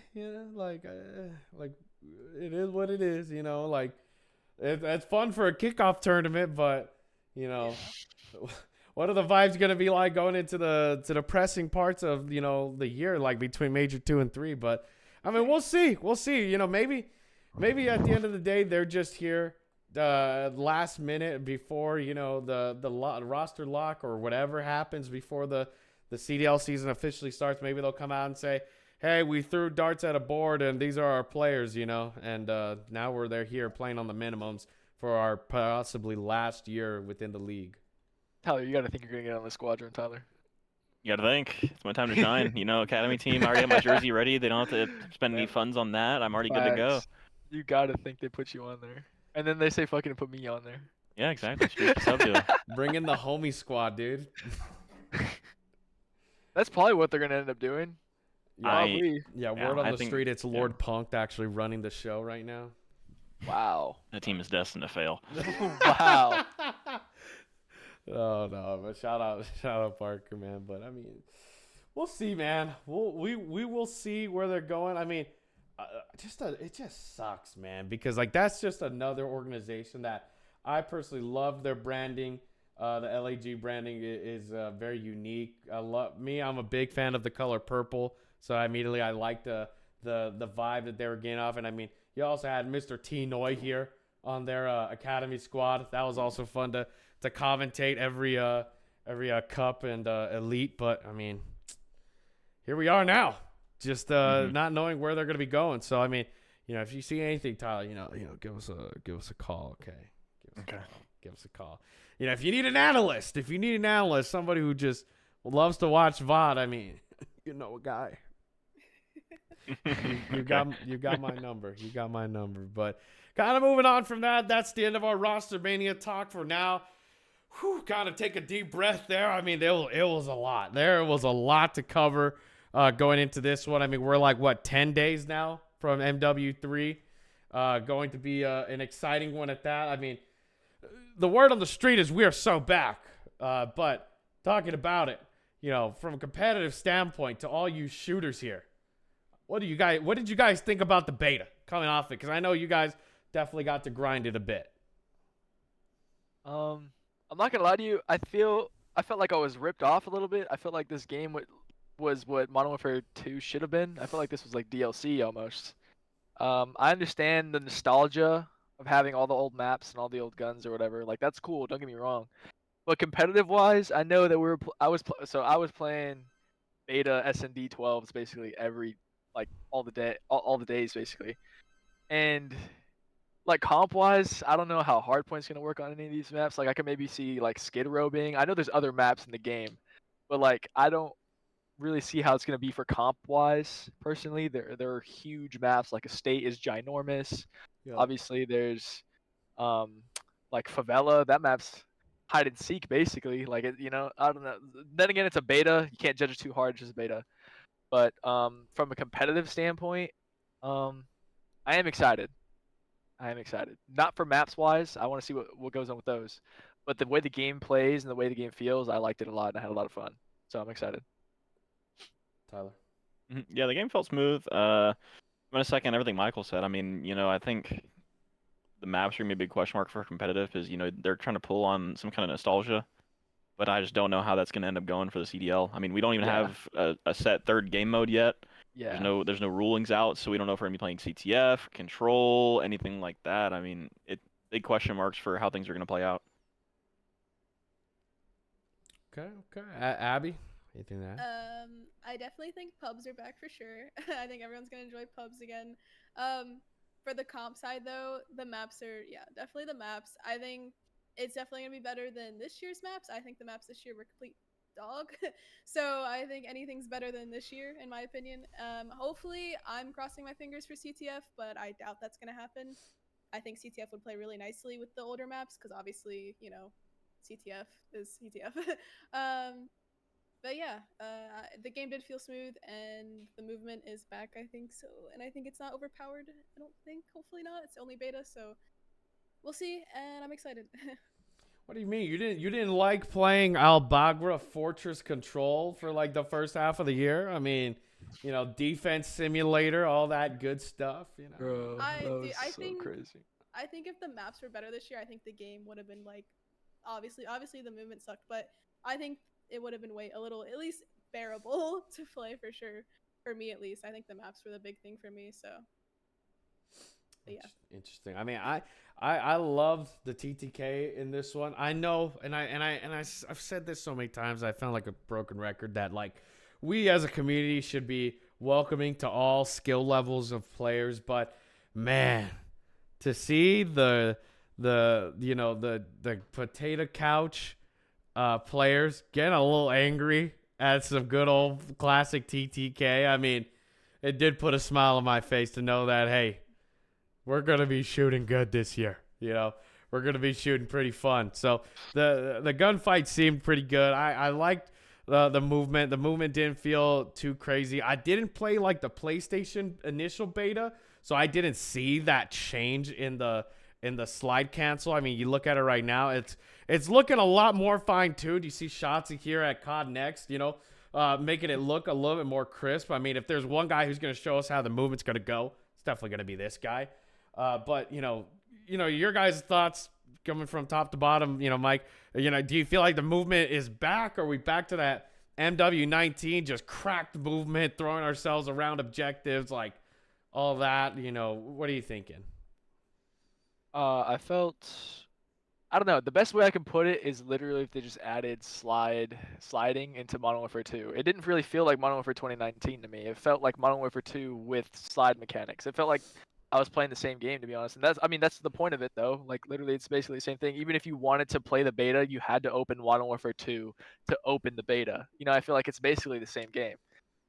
like it is what it is, like it's fun for a kickoff tournament, but, what are the vibes going to be like going into the pressing parts of, the year, like between Major 2 and 3? But, I mean, we'll see. We'll see. Maybe at the end of the day, they're just here last minute before, the roster lock or whatever happens before the CDL season officially starts. Maybe they'll come out and say, hey, we threw darts at a board and these are our players, and now they're here playing on the minimums for our possibly last year within the league. Tyler, you got to think you're going to get on the squadron, Tyler. You got to think. It's my time to shine. Academy team, I already have my jersey ready. They don't have to spend any funds on that. I'm already good to go. You got to think they put you on there. And then they say fucking put me on there. Yeah, exactly. Straight to sub deal. Bring in the homie squad, dude. That's probably what they're going to end up doing. Word on the street, it's Lord Punked actually running the show right now. Wow. That team is destined to fail. Wow. Oh no, but shout out Parker, man. But I mean, we'll see, man. We will see where they're going. I mean, it just sucks, man, because like that's just another organization that I personally love their branding. The LAG branding is very unique. I'm a big fan of the color purple, so immediately I liked the vibe that they were getting off. And I mean, you also had Mr. T Noy here on their academy squad. That was also fun to commentate every cup and elite. But I mean, here we are now, just not knowing where they're going to be going. So I mean, if you see anything, Tyler, give us a call, okay? Give us a call. If you need an analyst, somebody who just loves to watch VOD, I mean, a guy. you got my number. You got my number. But kind of moving on from that, that's the end of our roster mania talk for now. Kind of take a deep breath there. I mean, it was a lot. There was a lot to cover going into this one. I mean, we're like, 10 days now from MW3. Going to be an exciting one at that. I mean, the word on the street is we are so back. But talking about it, from a competitive standpoint to all you shooters here, what did you guys think about the beta coming off it? Because I know you guys definitely got to grind it a bit. I'm not gonna lie to you. I feel I felt like I was ripped off a little bit. I felt like this game was what Modern Warfare 2 should have been. I felt like this was like DLC almost. I understand the nostalgia of having all the old maps and all the old guns or whatever. Like that's cool. Don't get me wrong. But competitive wise, I know that I was playing beta SND 12s basically every like all the days basically. And like comp wise, I don't know how Hardpoint's gonna work on any of these maps. Like I could maybe see like Skid Row being. I know there's other maps in the game, but like I don't really see how it's gonna be for comp wise. Personally, there are huge maps. Like Estate is ginormous. Yeah. Obviously, there's um like Favela. That map's hide and seek basically. Like I don't know. Then again, it's a beta. You can't judge it too hard. It's just a beta. But from a competitive standpoint, I am excited. I am excited. Not for maps wise. I want to see what goes on with those. But the way the game plays and the way the game feels, I liked it a lot and I had a lot of fun. So I'm excited. Tyler. Yeah, the game felt smooth. In a second, everything Michael said. I mean, I think the maps are gonna be a big question mark for competitive because they're trying to pull on some kind of nostalgia, but I just don't know how that's gonna end up going for the CDL. I mean, we don't even Yeah. have a set third game mode yet. Yeah. There's no rulings out, so we don't know if we're gonna be playing CTF, Control, anything like that. I mean, big question marks for how things are gonna play out. Okay. Abby, anything to add? I definitely think pubs are back for sure. I think everyone's gonna enjoy pubs again. For the comp side though, the maps are definitely the maps. I think it's definitely gonna be better than this year's maps. I think the maps this year were complete dog. So I think anything's better than this year in my opinion. Hopefully I'm crossing my fingers for CTF, but I doubt that's gonna happen. I think CTF would play really nicely with the older maps because obviously, CTF is CTF. But yeah, the game did feel smooth and the movement is back, I think so. And I think it's not overpowered. I don't think. Hopefully not. It's only beta, so we'll see. And I'm excited. What do you mean? You didn't like playing Albagra Fortress Control for like the first half of the year? I mean, defense simulator, all that good stuff. Bro, I so crazy. I think if the maps were better this year, I think the game would have been like, obviously the movement sucked, but I think it would have been a little at least bearable to play for sure. For me at least, I think the maps were the big thing for me. So, but yeah. Interesting. I mean, I loved the TTK in this one. I know, and I've said this so many times. I found like a broken record that like we as a community should be welcoming to all skill levels of players. But man, to see the potato couch players getting a little angry at some good old classic TTK. I mean, it did put a smile on my face to know that, hey, we're going to be shooting good this year. We're going to be shooting pretty fun. So the gunfight seemed pretty good. I liked the movement. The movement didn't feel too crazy. I didn't play like the PlayStation initial beta, so I didn't see that change in the slide cancel. I mean, you look at it right now, it's looking a lot more fine-tuned. You see shots here at COD Next, making it look a little bit more crisp. I mean, if there's one guy who's going to show us how the movement's going to go, it's definitely going to be this guy. But your guys' thoughts coming from top to bottom, Mike, do you feel like the movement is back? Are we back to that MW19 just cracked movement, throwing ourselves around objectives, like all that? What are you thinking? I don't know. The best way I can put it is literally if they just added sliding into Modern Warfare 2. It didn't really feel like Modern Warfare 2019 to me. It felt like Modern Warfare 2 with slide mechanics. It felt like I was playing the same game, to be honest. And that's the point of it, though. Like literally, it's basically the same thing. Even if you wanted to play the beta, you had to open Modern Warfare 2 to open the beta. I feel like it's basically the same game.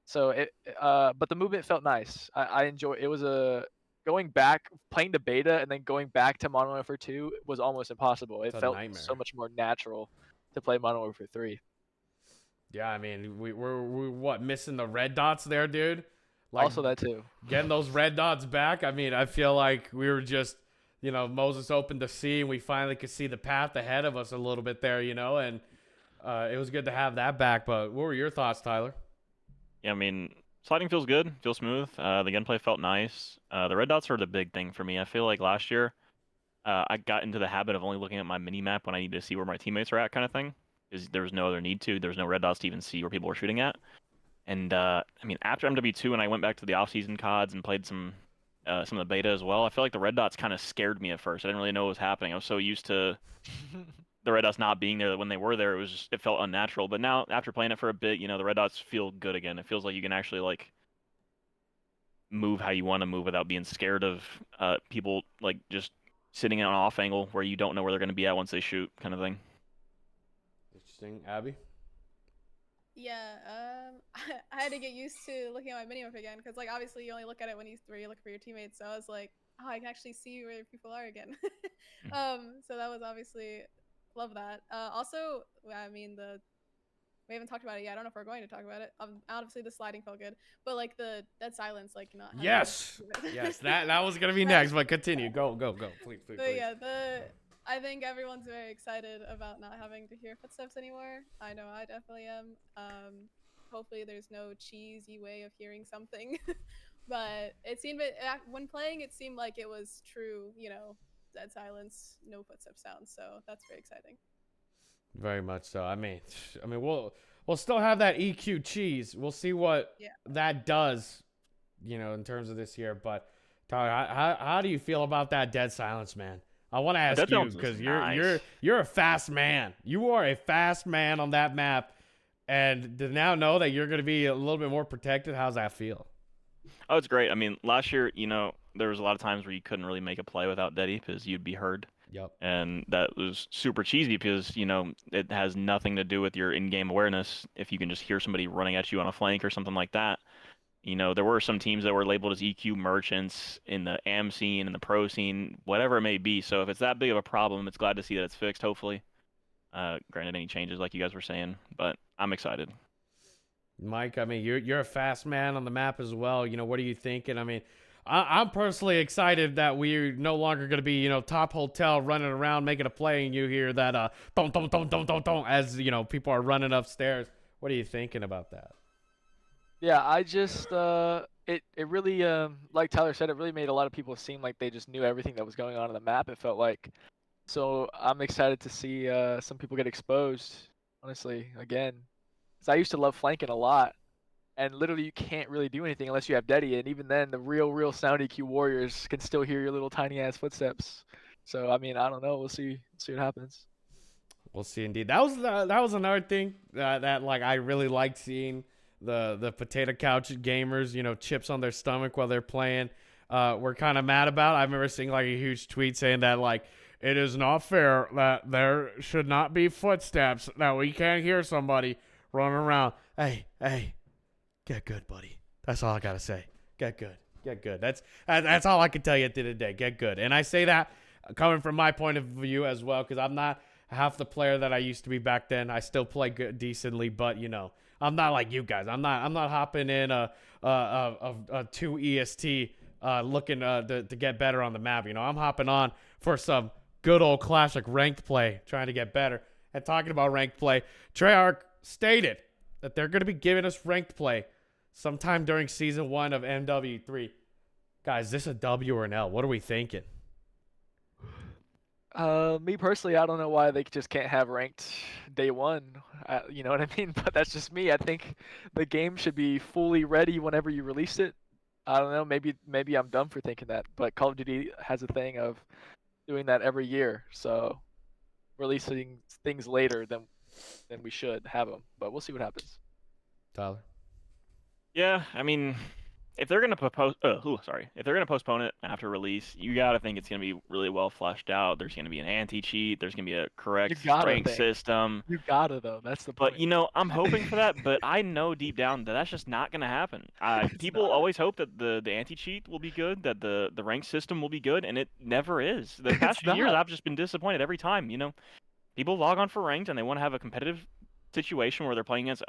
So but the movement felt nice. I enjoy. It was going back, playing the beta, and then going back to Modern Warfare 2 was almost impossible. It felt so much more natural to play Modern Warfare 3. Yeah, I mean, we're what, missing the red dots there, dude? Like, also that too. Getting those red dots back. I mean, I feel like we were just, Moses opened the sea and we finally could see the path ahead of us a little bit there, and it was good to have that back. But what were your thoughts, Tyler? Yeah, I mean, sliding feels good, feels smooth. The gunplay felt nice. The red dots were the big thing for me. I feel like last year, I got into the habit of only looking at my mini map when I need to see where my teammates are at, kind of thing. because there was no other need to. There was no red dots to even see where people were shooting at. And I mean, after MW2, and I went back to the off-season CODs and played some of the beta as well, I feel like the red dots kind of scared me at first. I didn't really know what was happening. I was so used to the red dots not being there that when they were there, it felt unnatural. But now, after playing it for a bit, the red dots feel good again. It feels like you can actually like move how you want to move without being scared of people like just sitting in an off angle where you don't know where they're going to be at once they shoot, kind of thing. Interesting, Abby. Yeah, I had to get used to looking at my minimap again because, like, obviously you only look at it when you're looking for your teammates. So I was like, oh, I can actually see where people are again. So that was obviously love that. Also, I mean we haven't talked about it yet. I don't know if we're going to talk about it. Obviously the sliding felt good, but like the dead silence, like not. Yes, yes, that was gonna be next, but continue. Go, please. But yeah, I think everyone's very excited about not having to hear footsteps anymore. I know I definitely am. Hopefully there's no cheesy way of hearing something, but it seemed when playing, it seemed like it was true. Dead silence, no footstep sounds. So that's very exciting. Very much so. I mean, we'll still have that EQ cheese. We'll see what that does, in terms of this year. But Tyler, how do you feel about that dead silence, man? I want to ask you because you're a fast man. You are a fast man on that map, and to now know that you're going to be a little bit more protected. How's that feel? Oh, it's great. I mean, last year, there was a lot of times where you couldn't really make a play without Deddy because you'd be heard. Yep. And that was super cheesy because, it has nothing to do with your in-game awareness. If you can just hear somebody running at you on a flank or something like that. There were some teams that were labeled as EQ merchants in the AM scene and the pro scene, whatever it may be. So if it's that big of a problem, it's glad to see that it's fixed, hopefully. Granted, any changes like you guys were saying, but I'm excited. Mike, I mean, you're a fast man on the map as well. What are you thinking? I mean, I'm personally excited that we're no longer going to be, top hotel running around making a play, and you hear that don't as people are running upstairs. What are you thinking about that? Yeah, I just it really like Tyler said, it really made a lot of people seem like they just knew everything that was going on the map. It felt like. So I'm excited to see some people get exposed, honestly, again. Because I used to love flanking a lot. And literally you can't really do anything unless you have Deddy, and even then the real sound EQ warriors can still hear your little tiny ass footsteps. So I mean, I don't know. We'll see what happens. We'll see indeed. That was another thing that like I really liked seeing the potato couch gamers, chips on their stomach while they're playing. We're kind of mad about. I remember seeing like a huge tweet saying that like it is not fair that there should not be footsteps, that we can't hear somebody running around. Hey. Get good, buddy. That's all I gotta say. Get good. That's all I can tell you at the end of the day. Get good. And I say that coming from my point of view as well, because I'm not half the player that I used to be back then. I still play good, decently, but I'm not like you guys. I'm not hopping in a 2 EST looking to get better on the map. I'm hopping on for some good old classic ranked play, trying to get better. And talking about ranked play, Treyarch stated that they're going to be giving us ranked play sometime during Season 1 of MW3. Guys, is this a W or an L? What are we thinking? Me personally, I don't know why they just can't have ranked day one. You know what I mean? But that's just me. I think the game should be fully ready whenever you release it. I don't know. Maybe I'm dumb for thinking that, but Call of Duty has a thing of doing that every year. So releasing things later than we should have them. But we'll see what happens. Tyler? Yeah, I mean, if they're gonna postpone it after release, you gotta think it's gonna be really well fleshed out. There's gonna be an anti-cheat. There's gonna be a correct rank system. You gotta though. That's the point. But I'm hoping for that. But I know deep down that that's just not gonna happen. People always hope that the anti-cheat will be good, that the rank system will be good, and it never is. The past few years, I've just been disappointed every time. People log on for ranked and they want to have a competitive situation where they're playing against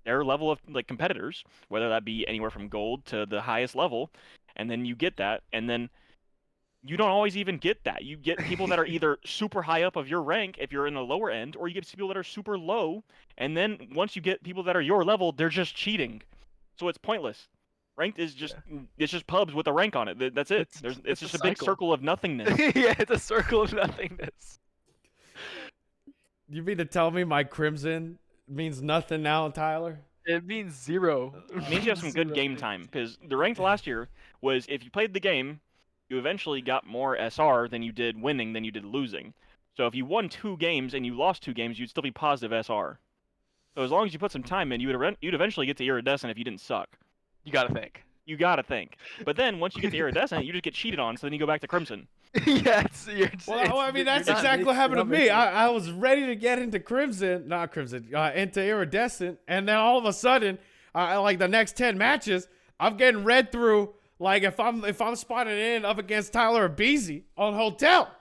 their level of like competitors, whether that be anywhere from gold to the highest level, and then you get that, and then you don't always even get that. You get people that are either super high up of your rank if you're in the lower end, or you get people that are super low, and then once you get people that are your level, they're just cheating. So it's pointless. Ranked is just it's just pubs with a rank on it. That's it. It's just a big circle of nothingness. Yeah, it's a circle of nothingness. You mean to tell me my crimson means nothing now, Tyler? It means 0. It means you have some good game time, because the ranked last year was if you played the game, you eventually got more SR than you did winning than you did losing. So if you won 2 games and you lost 2 games, you'd still be positive SR. So as long as you put some time in, you'd eventually get to iridescent if you didn't suck. You gotta think. You gotta think. But then once you get to iridescent, you just get cheated on, so then you go back to crimson. Yeah, Well, I mean, that's exactly what happened to me. I was ready to get into into iridescent, and then all of a sudden, like the next 10 matches, I'm getting read through. Like if I'm spotted in up against Tyler or Beezy on Hotel,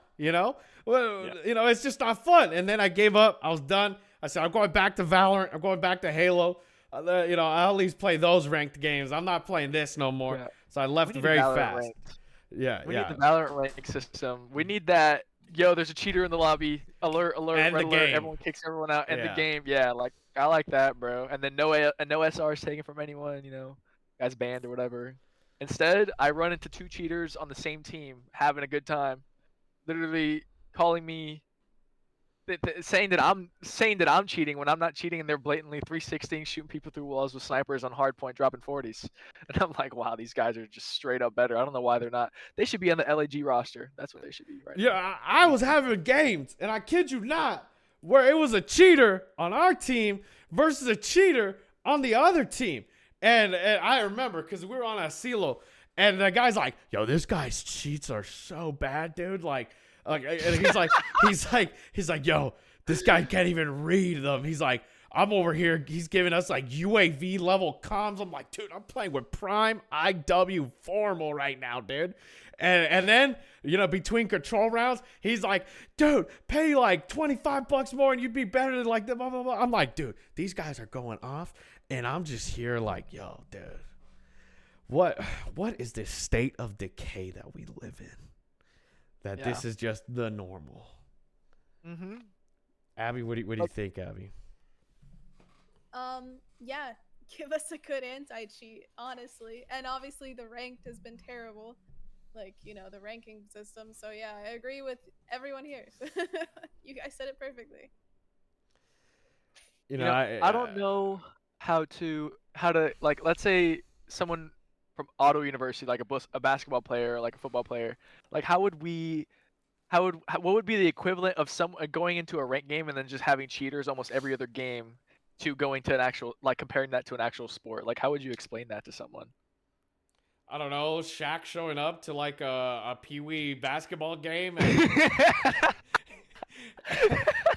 well, it's just not fun. And then I gave up. I was done. I said I'm going back to Valorant. I'm going back to Halo. I'll at least play those ranked games. I'm not playing this no more. Yeah. So I left very fast. Ranked. Yeah, we need the Valorant rank system. We need that. Yo, there's a cheater in the lobby. Alert! And red the alert! game. Everyone kicks everyone out. And the game. Yeah, like I like that, bro. And then no SR is taken from anyone. Guy's banned or whatever. Instead, I run into 2 cheaters on the same team, having a good time, literally calling me. Saying that I'm cheating when I'm not cheating, and they're blatantly 360 shooting people through walls with snipers on hardpoint, dropping 40s, and I'm like, wow, these guys are just straight up better. I don't know why they're not. They should be on the LAG roster. That's what they should be right now. Yeah, I was having games, and I kid you not, where it was a cheater on our team versus a cheater on the other team, and I remember because we were on a silo, and the guy's like, yo, this guy's cheats are so bad, dude, and he's like, yo, this guy can't even read them. He's like, I'm over here. He's giving us like UAV level comms. I'm like, dude, I'm playing with prime IW formal right now, dude. And then, between control rounds, he's like, dude, pay like $25 more and you'd be better than like the blah, blah, blah. I'm like, dude, these guys are going off. And I'm just here like, yo, dude, what is this state of decay that we live in? That this is just the normal. Mm-hmm. Abby, what do you think, Abby? Yeah, give us a good anti-cheat, honestly. And obviously the ranked has been terrible. Like, the ranking system. So yeah, I agree with everyone here. You guys said it perfectly. I don't know how to like, let's say someone from Auto University, like a basketball player, like a football player, like what would be the equivalent of someone going into a ranked game and then just having cheaters almost every other game to going to an actual, like comparing that to an actual sport? Like, how would you explain that to someone? I don't know, Shaq showing up to like a Pee-wee basketball game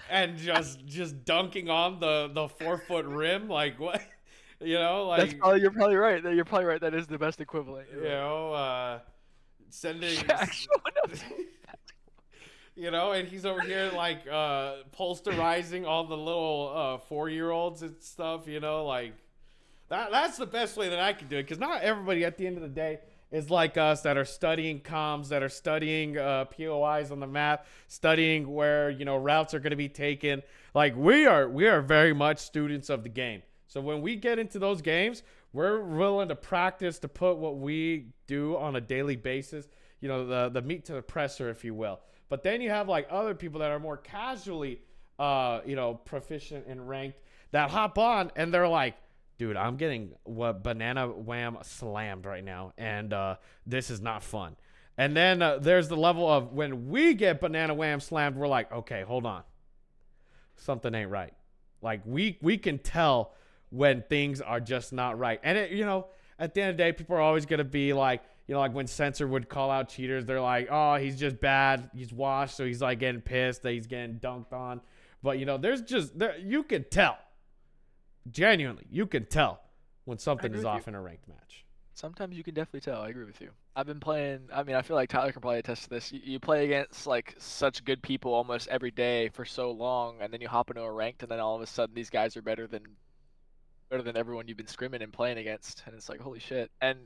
and just dunking on the 4-foot rim, like what? That's probably, you're probably right. That is the best equivalent. Sending Shaq showing up. And he's over here like posterizing all the little 4-year-olds and stuff. Like that's the best way that I can do it, because not everybody at the end of the day is like us, that are studying comms, that are studying POIs on the map, studying where routes are going to be taken. Like we are very much students of the game. So when we get into those games, we're willing to practice to put what we do on a daily basis, the meat to the presser, if you will. But then you have like other people that are more casually, proficient and ranked, that hop on and they're like, dude, I'm getting banana wham slammed right now, and this is not fun. And then there's the level of when we get banana wham slammed, we're like, okay, hold on. Something ain't right. Like we can tell when things are just not right. And at the end of the day, people are always going to be like, like when Censor would call out cheaters, they're like, oh, he's just bad. He's washed. So he's like getting pissed that he's getting dunked on. But you can tell, genuinely, you can tell when something is off in a ranked match. Sometimes you can definitely tell. I agree with you. I've been playing, I feel like Tyler can probably attest to this. You play against like such good people almost every day for so long, and then you hop into a ranked, and then all of a sudden these guys are better than everyone you've been scrimming and playing against, and it's like, holy shit. And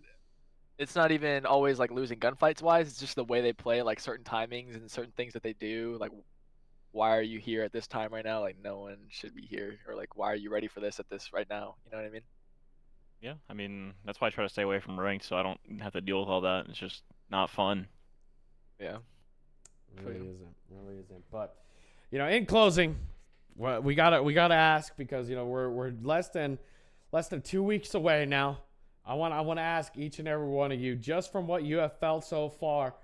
it's not even always like losing gunfights wise, it's just the way they play, like certain timings and certain things that they do. Like, why are you here at this time right now? Like, no one should be here. Or like, why are you ready for this at this right now? You know what I mean? Yeah, that's why I try to stay away from ranked, so I don't have to deal with all that. It's just not fun. Yeah. Really isn't. But, in closing, well, we gotta ask because we're less than 2 weeks away now. I want to ask each and every one of you, just from what you have felt so far,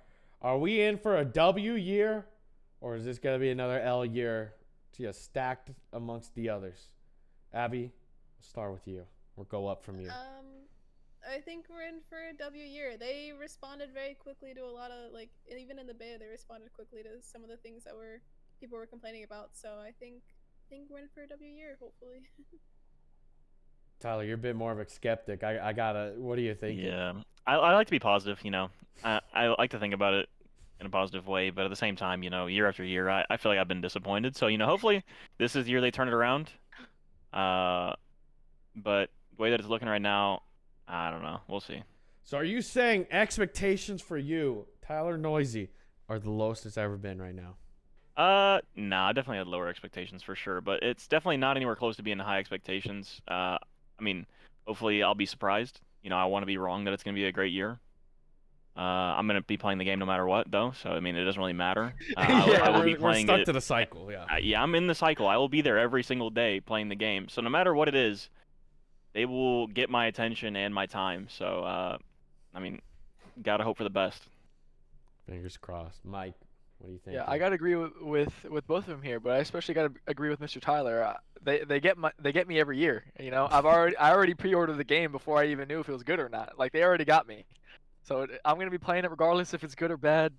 are we in for a W year, or is this gonna be another L year, just stacked amongst the others? Abby, we'll start with you. We'll go up from you. I think we're in for a W year. They responded very quickly to a lot of even in the beta, they responded quickly to some of the things that people were complaining about. So I think we're in for a W year, hopefully. Tyler, you're a bit more of a skeptic. I gotta. What do you think? Yeah, I like to be positive. I like to think about it in a positive way, but at the same time, year after year, I feel like I've been disappointed. So hopefully this is the year they turn it around. But the way that it's looking right now, I don't know. We'll see. So are you saying expectations for you, Tyler Noysii, are the lowest it's ever been right now? Nah, I definitely had lower expectations for sure, but it's definitely not anywhere close to being high expectations. I mean, hopefully I'll be surprised. I want to be wrong that it's going to be a great year. I'm going to be playing the game no matter what, though, so I mean, it doesn't really matter. I will be playing we're stuck it. to the cycle, yeah. Yeah, I'm in the cycle. I will be there every single day playing the game. So no matter what it is, they will get my attention and my time. So, I mean, gotta hope for the best. Fingers crossed. Mike, what do you think? Yeah, I gotta agree with both of them here, but I especially gotta agree with Mr. Tyler. They get me every year. I already pre-ordered the game before I even knew if it was good or not. Like they already got me, so I'm gonna be playing it regardless if it's good or bad.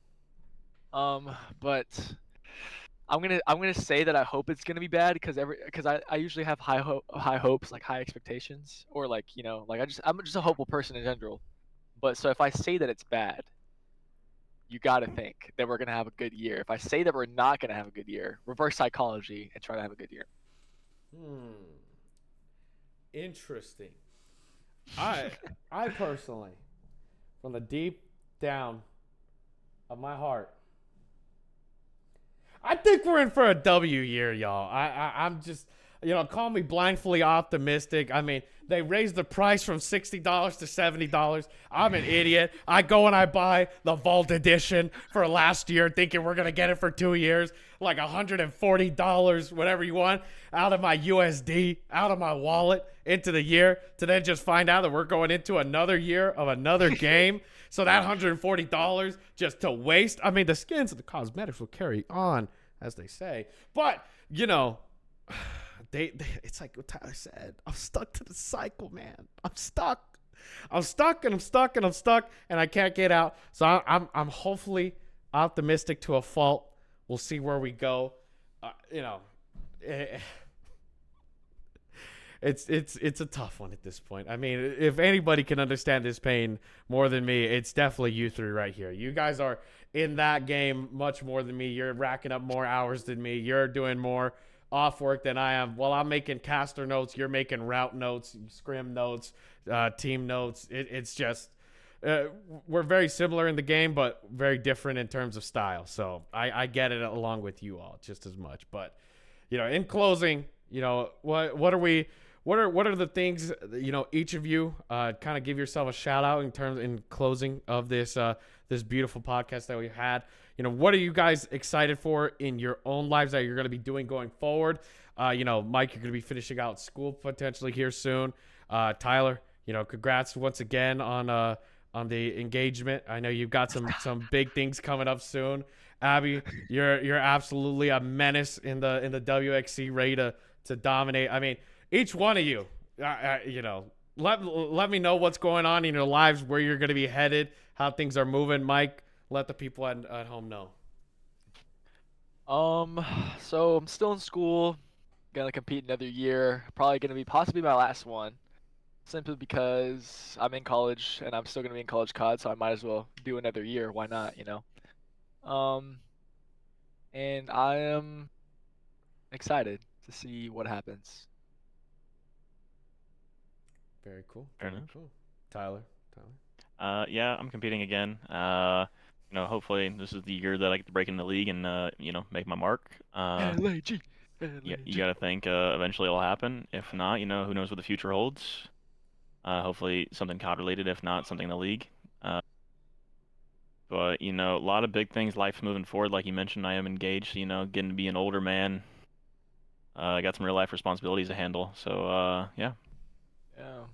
But I'm gonna say that I hope it's gonna be bad because I usually have high hopes, like high expectations, or I'm just a hopeful person in general. But so if I say that it's bad, you got to think that we're going to have a good year. If I say that we're not going to have a good year, reverse psychology and try to have a good year. Interesting. I personally, from the deep down of my heart, I think we're in for a W year, y'all. I'm just, call me blindly optimistic. I mean, they raised the price from $60 to $70. I'm an idiot. I go and I buy the Vault Edition for last year, thinking we're going to get it for 2 years, like $140, whatever you want, out of my USD, out of my wallet into the year, to then just find out that we're going into another year of another game. So that $140 just to waste. I mean, the skins and the cosmetics will carry on, as they say. But, it's like what Tyler said. I'm stuck to the cycle, man. I'm stuck and I can't get out. So I'm hopefully optimistic to a fault. We'll see where we go. It's a tough one at this point. I mean, if anybody can understand this pain more than me, it's definitely you three right here. You guys are in that game much more than me. You're racking up more hours than me. You're doing more off work than I am. While I'm making caster notes, you're making route notes, scrim notes, team notes. It's just we're very similar in the game, but very different in terms of style. So I get it along with you all just as much. But in closing, what are the things each of you kind of give yourself a shout out in closing of this this beautiful podcast that we had. What are you guys excited for in your own lives that you're going to be doing going forward? Mike, you're going to be finishing out school potentially here soon. Tyler, congrats once again on the engagement. I know you've got some big things coming up soon. Abby, you're absolutely a menace in the WXC, ready to dominate. I mean, each one of you, let me know what's going on in your lives, where you're going to be headed, how things are moving. Mike, let the people at home know. So I'm still in school, gonna compete another year. Probably gonna be possibly my last one, simply because I'm in college and I'm still gonna be in college COD, so I might as well do another year. Why not, And I am excited to see what happens. Very cool. Fair enough. Cool. Tyler. Yeah, I'm competing again. Hopefully this is the year that I get to break into the league and make my mark. LAG. Yeah, you gotta think eventually it'll happen. If not, who knows what the future holds. Hopefully something COD related. If not, something in the league. But a lot of big things. Life's moving forward, like you mentioned. I am engaged. Getting to be an older man. I got some real life responsibilities to handle. So yeah. Yeah.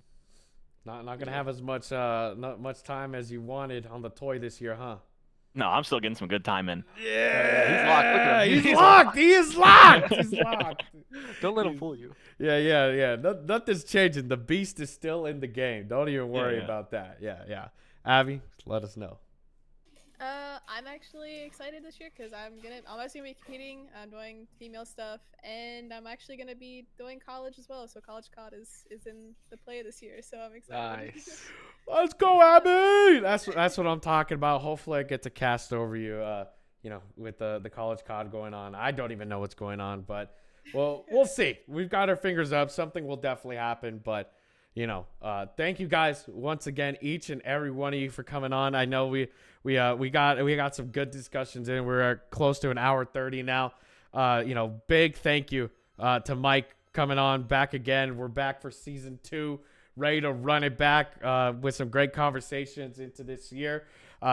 Not gonna have as much not much time as you wanted on the toy this year, huh? No, I'm still getting some good time in. Yeah, he's locked. Look at him. He's He's locked. locked. He is locked. He's locked. Don't let him fool you. Yeah. Nothing's changing. The beast is still in the game. Don't even worry Yeah. about that. Yeah. Abby, let us know. I'm actually excited this year because I'm actually gonna be competing. I'm doing female stuff, and I'm actually gonna be doing college as well. So college COD is in the play this year. So I'm excited. Nice. Let's go, Abby. That's what I'm talking about. Hopefully, I get to cast over you. With the college COD going on. I don't even know what's going on, but we'll see. We've got our fingers up. Something will definitely happen, but. Thank you guys once again, each and every one of you, for coming on. I know we got some good discussions in. We're close to an hour 30 now. Big thank you to Mike coming on back again. We're back for season 2, ready to run it back with some great conversations into this year.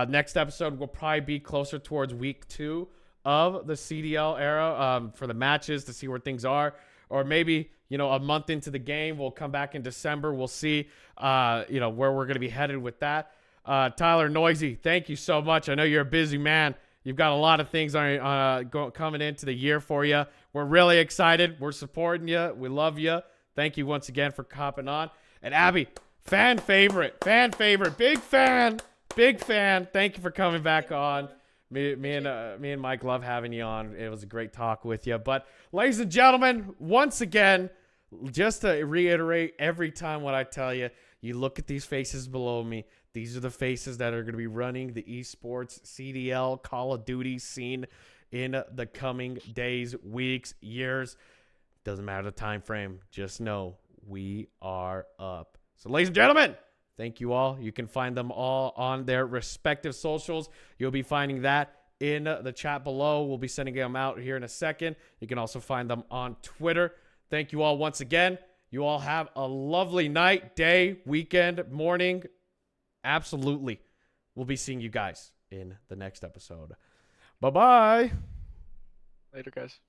Next episode will probably be closer towards week 2 of the CDL era for the matches to see where things are, or maybe. A month into the game, we'll come back in December. We'll see, where we're going to be headed with that. Tyler, Noysii, thank you so much. I know you're a busy man. You've got a lot of things coming into the year for you. We're really excited. We're supporting you. We love you. Thank you once again for hopping on. And Abby, fan favorite, big fan. Thank you for coming back on. Me and Mike love having you on. It was a great talk with you. But ladies and gentlemen, once again, just to reiterate every time what I tell you, you look at these faces below me. These are the faces that are going to be running the esports, CDL, Call of Duty scene in the coming days, weeks, years. Doesn't matter the time frame. Just know we are up. So, ladies and gentlemen, thank you all. You can find them all on their respective socials. You'll be finding that in the chat below. We'll be sending them out here in a second. You can also find them on Twitter. Thank you all once again. You all have a lovely night, day, weekend, morning. Absolutely. We'll be seeing you guys in the next episode. Bye-bye. Later, guys.